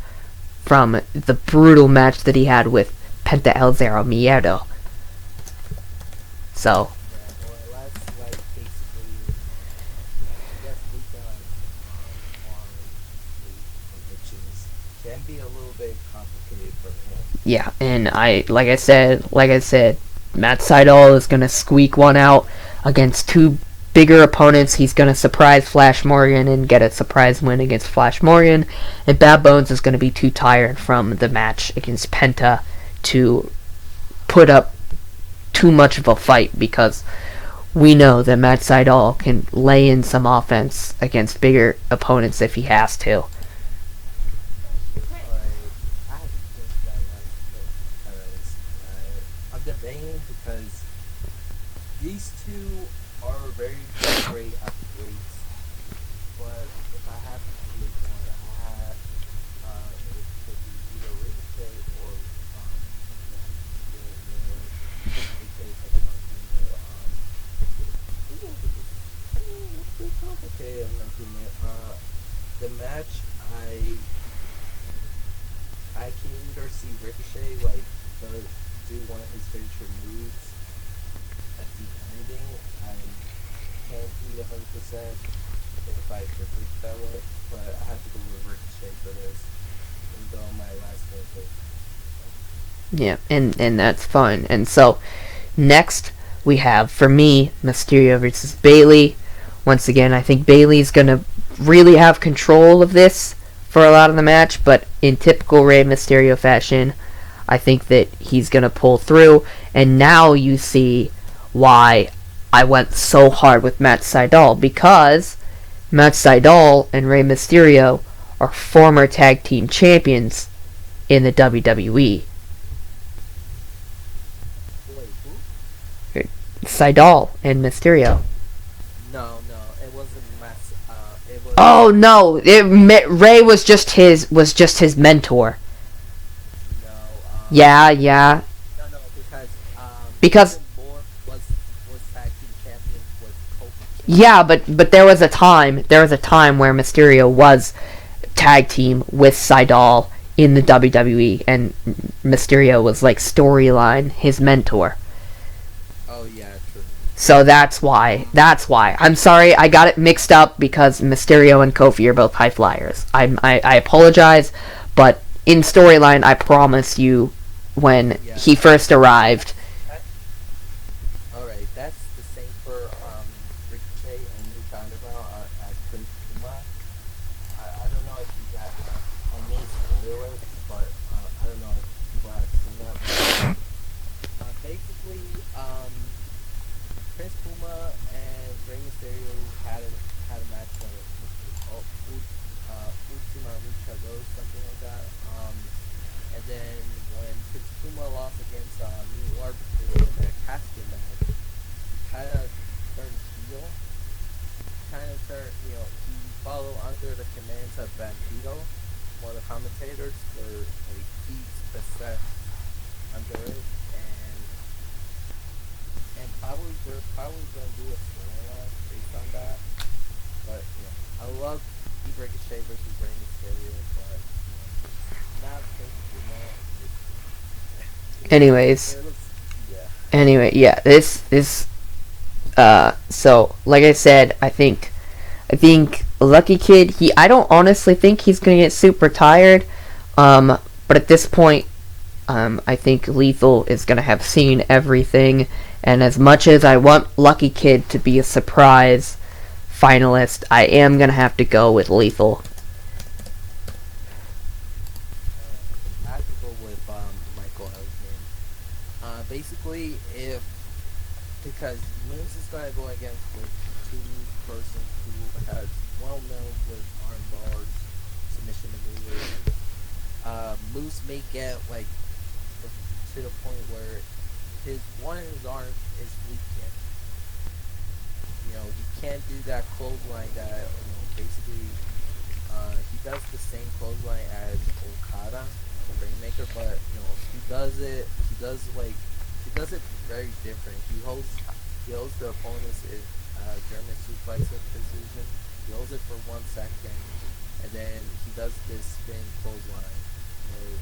from the brutal match that he had with Penta El Zero Miedo. So, Yeah, or less like basically, I guess weekends on sleep, which is can be a little bit complicated for him. yeah, and like I said, Matt Sydal is gonna squeak one out against two bigger opponents. He's gonna surprise Flash Morgan and get a surprise win against Flash Morgan, and Bad Bones is gonna be too tired from the match against Penta to put up too much of a fight because we know that Matt Sydal can lay in some offense against bigger opponents if he has to. Alright, I have to think that last pick because I'm debating because these two are very great athletes, but if I have to choose one, it could be either Ricochet or Ricochet taking on Junior. It's pretty complicated, in my opinion. The match, I I can either see Ricochet like do one of his signature moves at the ending. I can't be 100% if I predict that way, but I have to go with Ricochet for this, even though my last name is. Yeah, and that's fine. And so next we have, for me, Mysterio versus Bailey. Once again, I think Bailey's gonna really have control of this for a lot of the match, but in typical Rey Mysterio fashion, I think that he's gonna pull through. And now you see why I went so hard with Matt Sydal, because Matt Sydal and Rey Mysterio are former tag team champions in the WWE. Wait, who? Sydal and Mysterio. No, it wasn't Mass. It was Oh no, Ray was just his mentor. no. Yeah. No, Because Ethan Moore was tag team champions with Kofi yeah, Kingston. but there was a time where Mysterio was tag team with Sydal in the WWE, and Mysterio was like storyline his mentor. Oh yeah, true. So that's why. That's why. I'm sorry, I got it mixed up because Mysterio and Kofi are both high flyers. I apologize, but in storyline, I promise you, when Yeah. he first arrived, That, all right, that's the same for Ricochet and New Underground as Prince Puma. I don't know if you got any spoilers, but I don't know if people have seen that. But basically, Prince Puma and Rey Mysterio had a match when it was called Ultima Lucha Rose, something like that. And then when Prince Puma lost against New Arbiters in their casket match, he kind of turned heel. Kind of turned, he followed under the commands of Bandito, one of the commentators, where he's possessed under it, and probably they're probably gonna do a storyline based on that. But I love the Ricochet versus Rey Mysterio, but not Prince Puma. anyways, It looks, yeah. yeah, so like I said, I think Lucky Kid, I don't honestly think he's gonna get super tired, but at this point, I think Lethal is gonna have seen everything, and as much as I want Lucky Kid to be a surprise finalist, I am gonna have to go with Lethal. I have to go with Michael Elgin. Basically, if because Moose is gonna go against with two persons who has well known with arm bars, submission maneuvers. Moose may get like to the point where his arm is weakened. He can't do that clothesline that basically he does the same clothesline as Okada, the Rainmaker, but he does it. He does it very different. He holds the opponent's German suplex with precision. He holds it for 1 second, and then he does this spin clothesline.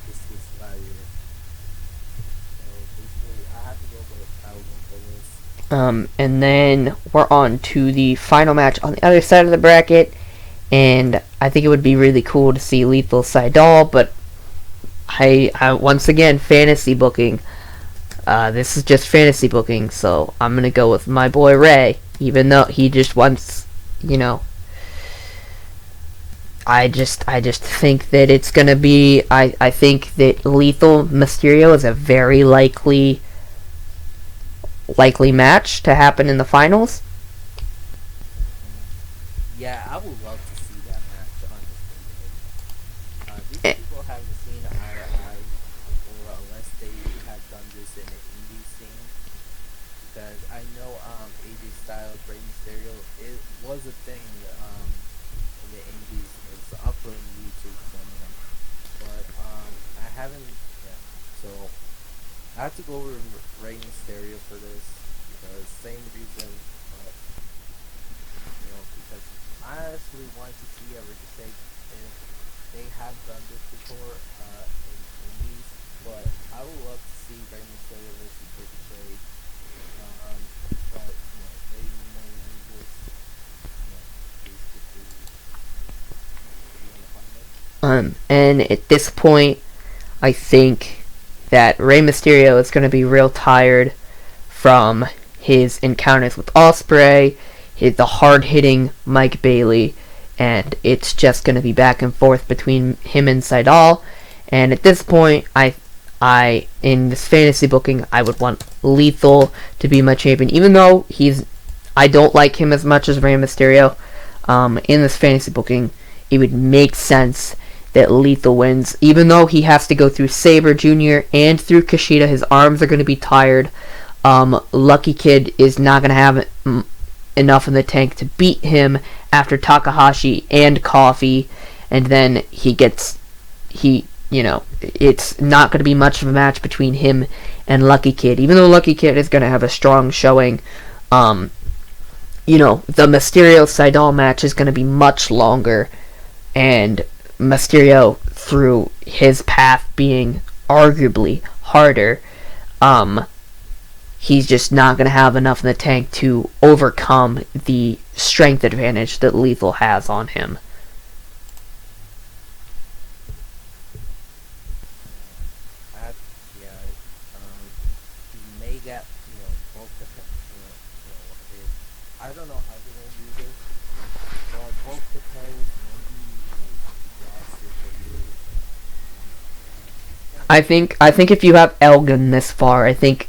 This gets out of here. So basically, I have to go with Alvin for this. And then we're on to the final match on the other side of the bracket, and I think it would be really cool to see Lethal Seidel, but I once again, fantasy booking. This is just fantasy booking, so I'm gonna go with my boy Ray, even though he just wants, I just think that it's gonna be. I think that Lethal Mysterio is a very likely match to happen in the finals. Yeah, I would love to see that match, honestly. These Eh, people haven't seen eye to eye, or unless they have done this in the indie scene. Because I know AJ Styles, Rey Mysterio, it was a thing in the indies. It was uploaded on YouTube somewhere. But I haven't, yeah. So I have to go with Rey Mysterio for this because same reason, but because I actually want to see a Ricochet if they have done this before in these, but I would love to see Rey Mysterio versus Ricochet. But they may lose this, basically be in the finals. and at this point, I think that Rey Mysterio is going to be real tired from his encounters with Ospreay, the hard-hitting Mike Bailey, and it's just going to be back and forth between him and Seidel. And at this point, I in this fantasy booking, I would want Lethal to be my champion, even though I don't like him as much as Rey Mysterio. In this fantasy booking, it would make sense that Lethal wins, even though he has to go through Sabre Jr. and through Kushida. His arms are going to be tired. Lucky Kid is not going to have enough in the tank to beat him after Takahashi and Coffee, and then it's not going to be much of a match between him and Lucky Kid, even though Lucky Kid is going to have a strong showing. The Mysterio Seidel match is going to be much longer, and Mysterio, through his path being arguably harder, he's just not going to have enough in the tank to overcome the strength advantage that Lethal has on him. Yeah, he may get, both the, I don't know how they're gonna do this, but both depends. Maybe he lost it for you. I think if you have Elgin this far, I think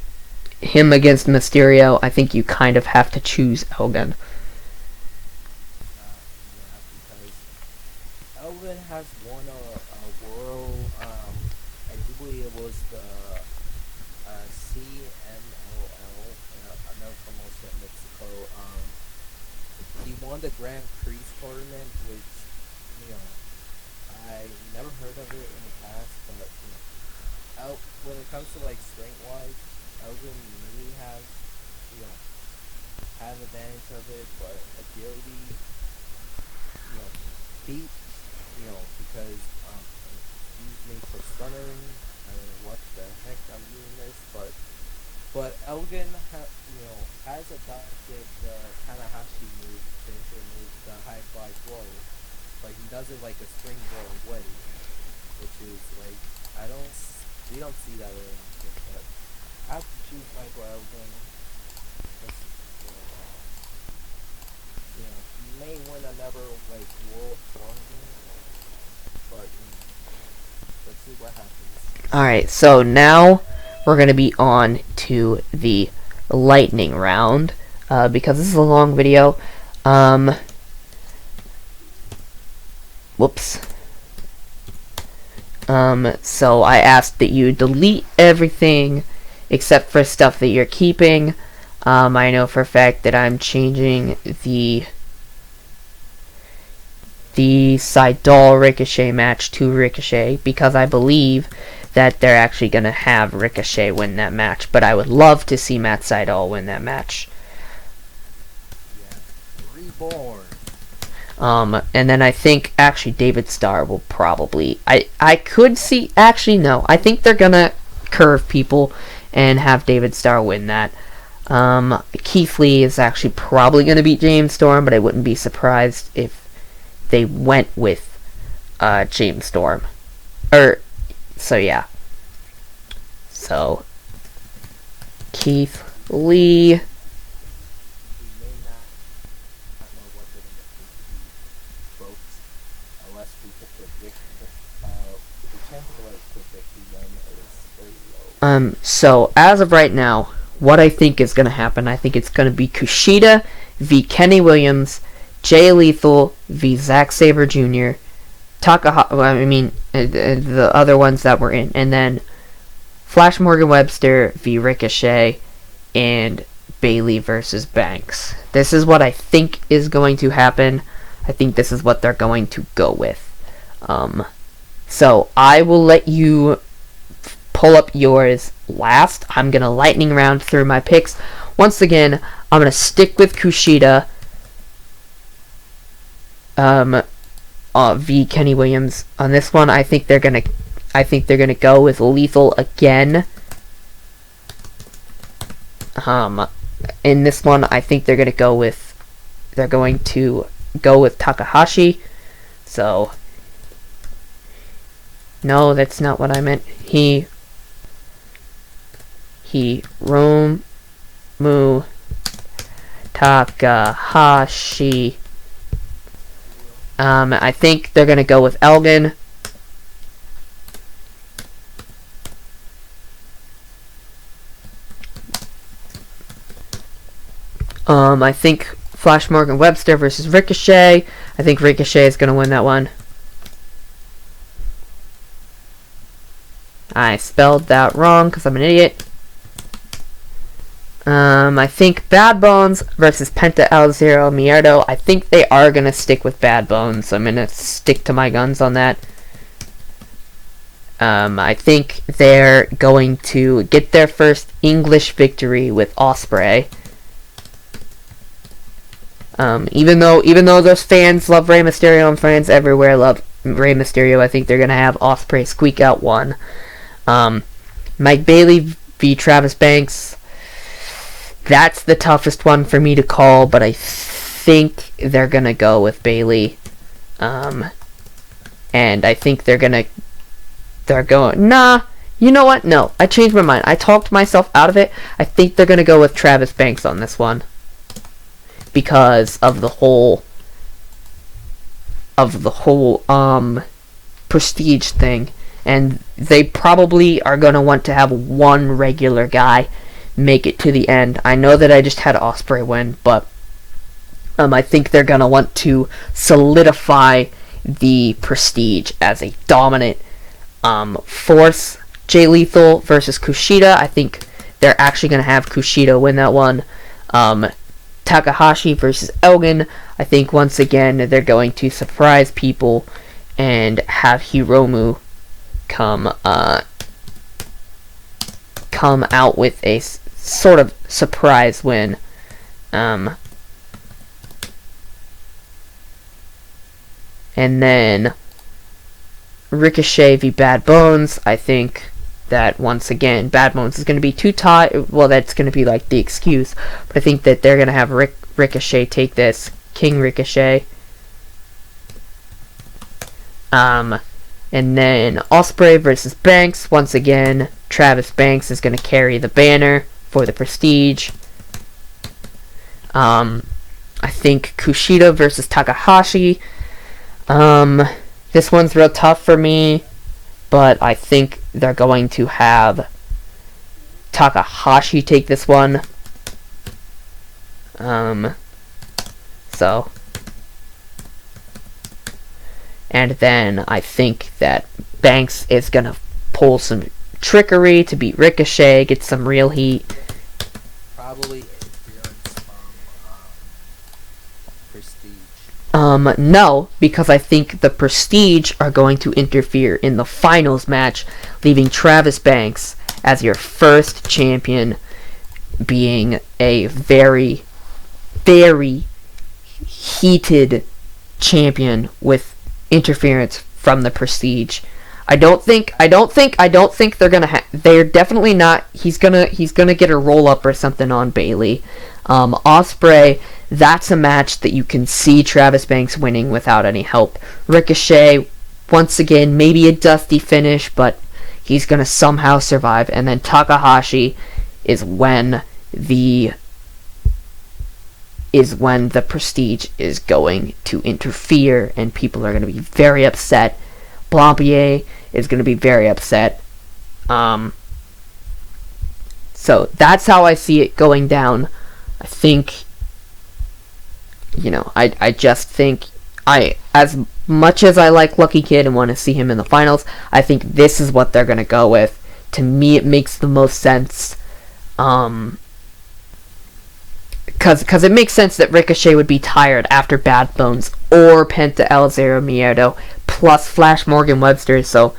him against Mysterio, I think you kind of have to choose Elgin. Yeah, because Elvin has won a world. I do believe it was the CMLL, another promotion in Mexico. He won the Grand Prix tournament, which I never heard of it in the past, but when it comes to like strength wise, Elgin may have advantage of it, but agility, feet, because excuse me for stuttering. I don't know what the heck I'm doing this, but Elgin has adopted the Tanahashi move, finisher move, the high fly blow, but he does it like a springboard way, which is like we don't see that very often. But I have to choose Michael Elgin. He may win another like world tournament, but let's see what happens. Alright, so now we're going to be on to the lightning round, because this is a long video. Whoops. So I asked that you delete everything except for stuff that you're keeping. I know for a fact that I'm changing the the Seidel Ricochet match to Ricochet, because I believe that they're actually going to have Ricochet win that match. But I would love to see Matt Seidel win that match. Yeah. Reborn. And then I think actually David Starr will probably. I could see. Actually, no. I think they're going to curve people and have David Starr win that. Keith Lee is actually probably going to beat James Storm, but I wouldn't be surprised if they went with James Storm. So yeah. So Keith Lee. We may not know what they're going to do, folks, unless we can predict. The chance of us predicting them is very low. So as of right now, what I think is going to happen, I think it's going to be Kushida v. Kenny Williams, Jay Lethal v. Zack Sabre Jr., the other ones that were in, and then Flash Morgan Webster v. Ricochet, and Bayley versus Banks. This is what I think is going to happen. I think this is what they're going to go with. So I will let you pull up yours last. I'm going to lightning round through my picks. Once again, I'm going to stick with Kushida v. Kenny Williams. On this one, I think they're going to go with Lethal again. In this one, I think they're going to go with Takahashi. So no, that's not what I meant. Hiromu Takahashi. I think they're gonna go with Elgin. I think Flash Morgan Webster versus Ricochet. I think Ricochet is gonna win that one. I spelled that wrong because I'm an idiot. I think Bad Bones versus Penta El Zero Miedo. I think they are going to stick with Bad Bones. I'm going to stick to my guns on that. I think they're going to get their first English victory with Ospreay. Even though those fans love Rey Mysterio and fans everywhere love Rey Mysterio, I think they're going to have Ospreay squeak out one. Mike Bailey v. Travis Banks. That's the toughest one for me to call, but I think they're going to go with Bailey. And I think they're going... Nah, you know what? No, I changed my mind. I talked myself out of it. I think they're going to go with Travis Banks on this one. Because of the whole prestige thing. And they probably are going to want to have one regular guy make it to the end. I know that I just had Ospreay win, but I think they're going to want to solidify the prestige as a dominant force. Jay Lethal versus Kushida. I think they're actually going to have Kushida win that one. Takahashi versus Elgin. I think once again they're going to surprise people and have Hiromu come out with a sort of surprise win. And then Ricochet v. Bad Bones. I think that once again Bad Bones is going to be too tight. Well, that's going to be like the excuse, but I think that they're going to have Ricochet take this. King Ricochet. And then Ospreay versus Banks. Once again, Travis Banks is going to carry the banner for the prestige. I think Kushida versus Takahashi. This one's real tough for me, but I think they're going to have Takahashi take this one. And then I think that Banks is going to pull some trickery to beat Ricochet, get some real heat. Probably interference from Prestige. No, because I think the Prestige are going to interfere in the finals match, leaving Travis Banks as your first champion, being a very, very heated champion with interference from the Prestige. I don't think they're gonna. They're definitely not. He's gonna get a roll up or something on Bailey. Osprey. That's a match that you can see Travis Banks winning without any help. Ricochet, once again, maybe a dusty finish, but he's gonna somehow survive. And then Takahashi is when the Prestige is going to interfere, and people are going to be very upset. Blampier is going to be very upset. So that's how I see it going down. I think, I just think, as much as I like Lucky Kid and want to see him in the finals, I think this is what they're going to go with. To me, it makes the most sense. Because it makes sense that Ricochet would be tired after Bad Bones or Penta El Zero Miedo plus Flash Morgan Webster, so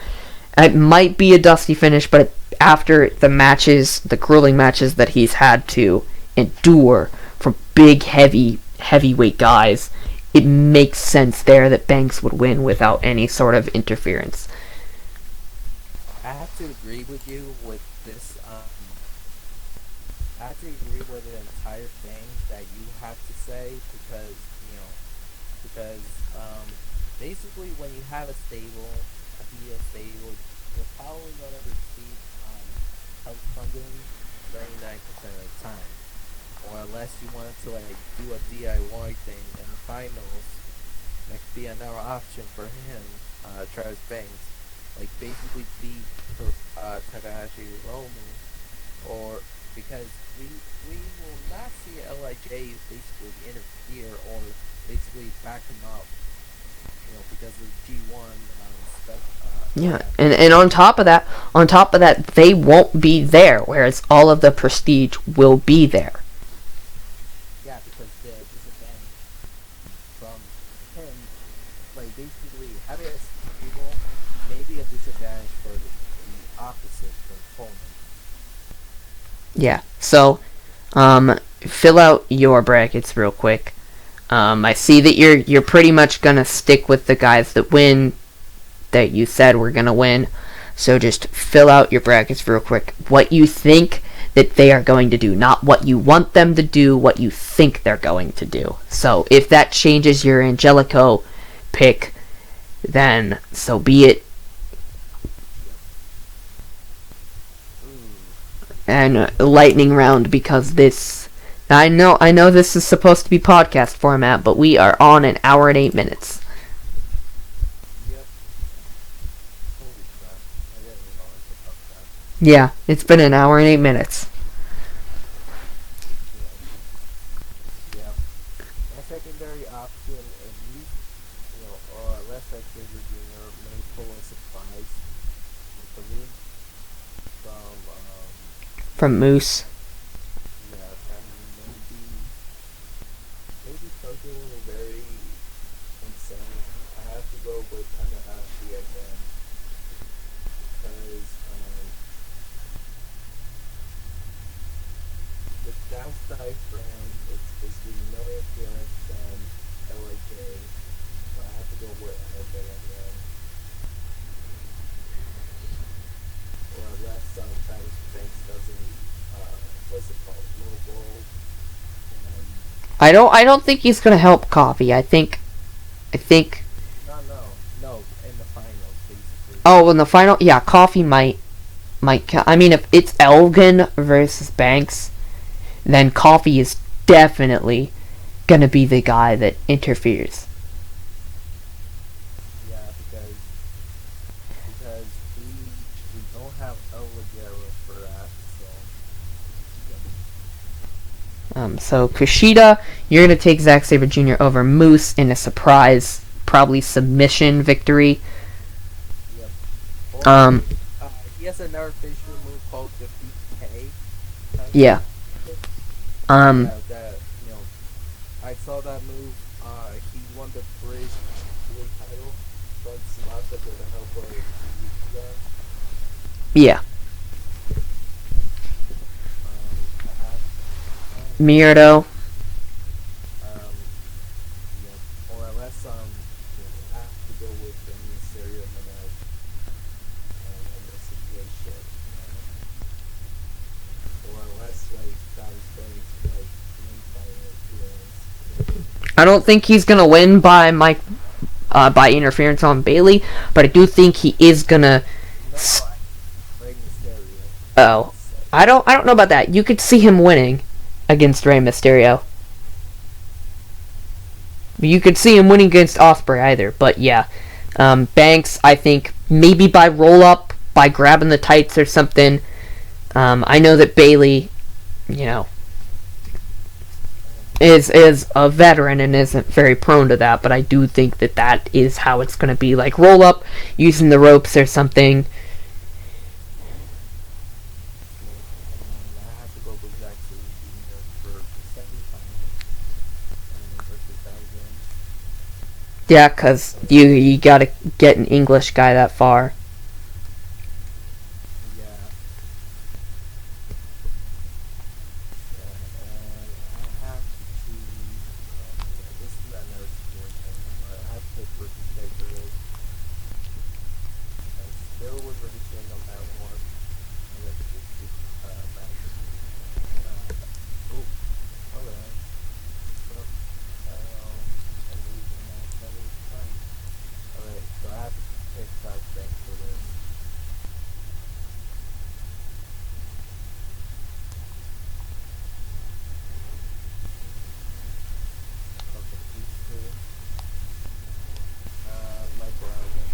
it might be a dusty finish, but after the matches, the grueling matches that he's had to endure from big, heavyweight guys, it makes sense there that Banks would win without any sort of interference. I have to agree with you with this. I have to agree with the entire thing that you have to say because because basically when you have a stable, you're probably gonna receive help funding 99% of the time, or unless you wanted to like do a DIY thing in the finals, that could be another option for him, Travis Banks, like basically beat Takahashi Roman, or because we will not see LIJ basically interfere or basically back him up, because of G1 Yeah, and on top of that, they won't be there, whereas all of the Prestige will be there. yeah, because the disadvantage from him, like basically having a stable, maybe a disadvantage for the opposite for Coleman. Yeah, so fill out your brackets real quick. I see that you're pretty much gonna stick with the guys that win, that you said were gonna win. So just fill out your brackets real quick. What you think that they are going to do, not what you want them to do, what you think they're going to do. So if that changes your Angelico pick, then so be it. And lightning round, because this, I know this is supposed to be podcast format, but we are on an hour and 8 minutes. Yep. Holy crap! I didn't realize about that. Yeah, it's been an hour and 8 minutes. Yeah. Yeah. My secondary option, at least, or less like Xavier Jr. may pull a surprise for me From Moose. yeah, and maybe something very insane. I have to go with Tanahashi again because the downside for him is basically no interference from LAJ, so I have to go with LJ again. Or unless Travis Banks doesn't, what's it called, logo, and I don't think he's gonna help Coffee. I think. no, in the finals, basically. Oh, in the final, yeah, Coffee might. I mean, if it's Elgin versus Banks, then Coffee is definitely gonna be the guy that interferes. Yeah, because we don't have El Ligero for that, so So Kushida, you're gonna take Zack Sabre Jr. over Moose in a surprise, probably submission victory. yep. Or, Um, he has another finisher move called Defeat K. yeah. Yeah, that I saw that move. He won the British heavyweight title. That's lost with the help of Yusuke. Yeah. I have Miyurdo. um, yeah, or unless I have to go with the Mysterio in this situation, or unless like Travis Banks like wins by interference. I don't think he's gonna win by interference on Bailey, but I do think he is gonna. No, Rey Mysterio. Oh, I don't know about that. You could see him winning against Rey Mysterio. You could see him winning against Osprey either, but yeah. Banks, I think maybe by roll up, by grabbing the tights or something. I know that Bailey, you know, is a veteran and isn't very prone to that, but I do think that that is how it's going to be. Like roll up, using the ropes or something. I have to go with Zack Sabre Jr. for the semifinals versus Elgin. Yeah, cause you gotta get an English guy that far. Yeah, and I have to choose. This is another situation, but I have to pick Ricochet for this. And still with Ricochet no matter what. Let's just see match. Oh, hold on. Oh, I'm losing my other time. Alright, so I have to pick South Bank for this. Okay, these two. Michael Elgin.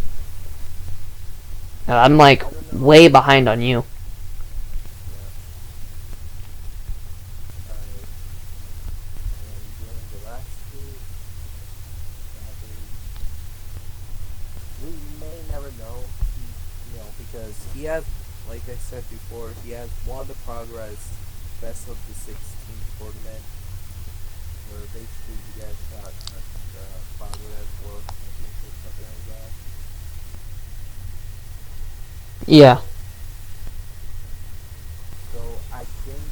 I'm like I don't know. way behind on you. Yeah. Alright. And doing the last two, we may never know. Because he has, like I said before, he has won the Progress Best of the 16 tournament, where basically you guys got the Progress World Championship, something like that. Yeah. So, so I think,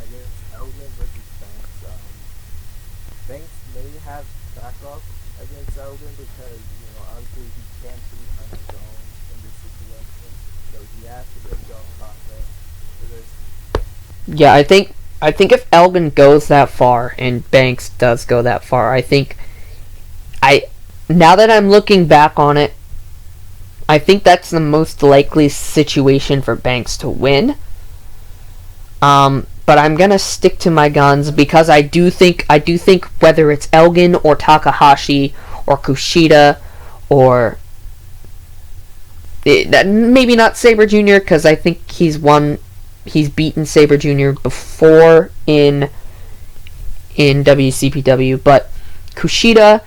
I guess Elgin versus Banks. Banks may have backup against Elgin because obviously he can't do it on his own in this situation, so he has to bring John Costa for this. Yeah, I think if Elgin goes that far and Banks does go that far, I think I now that I'm looking back on it, I think that's the most likely situation for Banks to win. But I'm gonna stick to my guns because I do think whether it's Elgin or Takahashi or Kushida or maybe not Sabre Jr. because I think he's beaten Sabre Jr. before in WCPW, but Kushida,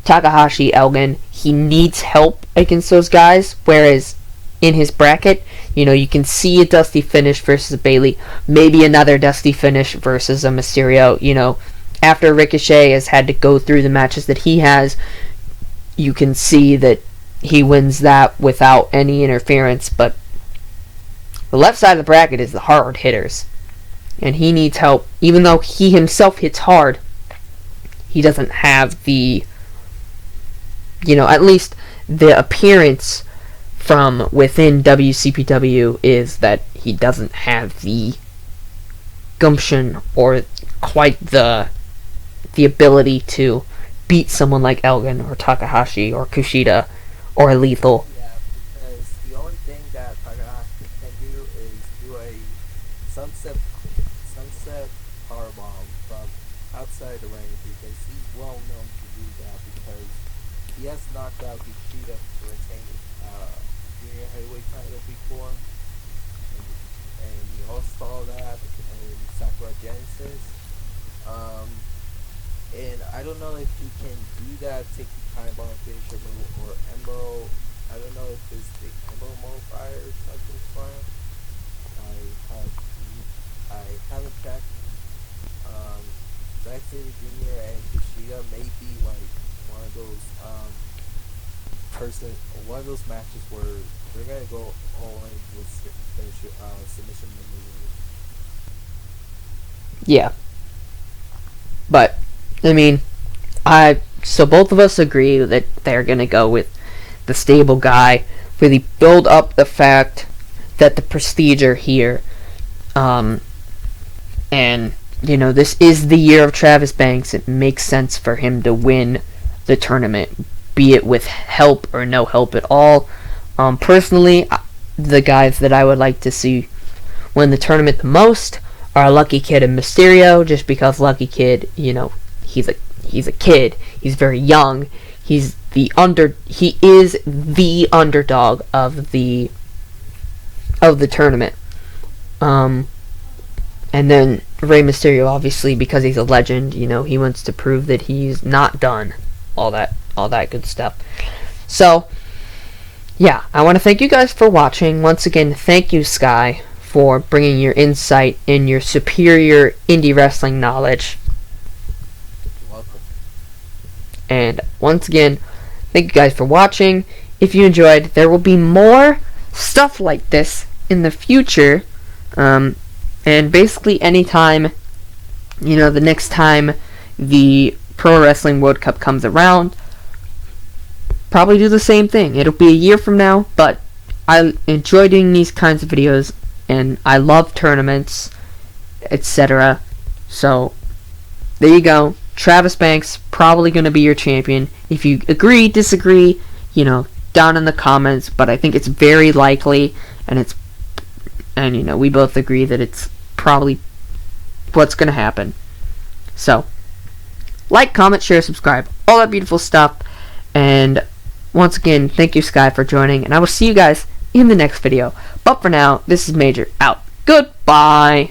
Takahashi, Elgin, he needs help against those guys. Whereas in his bracket, you can see a Dusty finish versus Bailey, maybe another Dusty finish versus a Mysterio. After Ricochet has had to go through the matches that he has, you can see that he wins that without any interference. But the left side of the bracket is the hard hitters, and he needs help. Even though he himself hits hard, he doesn't have at least the appearance from within WCPW is that he doesn't have the gumption or quite the ability to beat someone like Elgin or Takahashi or Kushida or Lethal. Yeah, because the only thing that Takahashi can do is do a sunset sunset powerbomb from outside the ring because he's well known to do that because he has knocked out Kushida to retain the junior heavyweight title before, and we all saw that in Sakura Genesis. Um, and I don't know if he can do that, take the time bomb finisher move or Embo. I don't know if it's the Embo modifier or something for him. I have I haven't checked. Zack Sabre Jr. and Kushida may be like of those person one of those matches where they're gonna go all in with submission maneuvers. Yeah, but I mean, so both of us agree that they're gonna go with the stable guy. Really build up the fact that the prestige are here, and this is the year of Travis Banks. It makes sense for him to win the tournament, be it with help or no help at all. Personally, the guys that I would like to see win the tournament the most are Lucky Kid and Mysterio, just because Lucky Kid, he's a kid. He's very young. He is the underdog of the tournament. And then Rey Mysterio, obviously, because he's a legend, he wants to prove that he's not done. All that good stuff. So, yeah, I want to thank you guys for watching. Once again, thank you, Sky, for bringing your insight and your superior indie wrestling knowledge. You're welcome. And once again, thank you guys for watching. If you enjoyed, there will be more stuff like this in the future. And basically anytime, the next time the Pro Wrestling World Cup comes around, probably do the same thing. It'll be a year from now, but I enjoy doing these kinds of videos, and I love tournaments, etc. So, there you go. Travis Banks, probably going to be your champion. If you agree, disagree, down in the comments, but I think it's very likely, and we both agree that it's probably what's going to happen. So, like, comment, share, subscribe, all that beautiful stuff. And once again, thank you, Sky, for joining, and I will see you guys in the next video. But for now, this is Major out. Goodbye.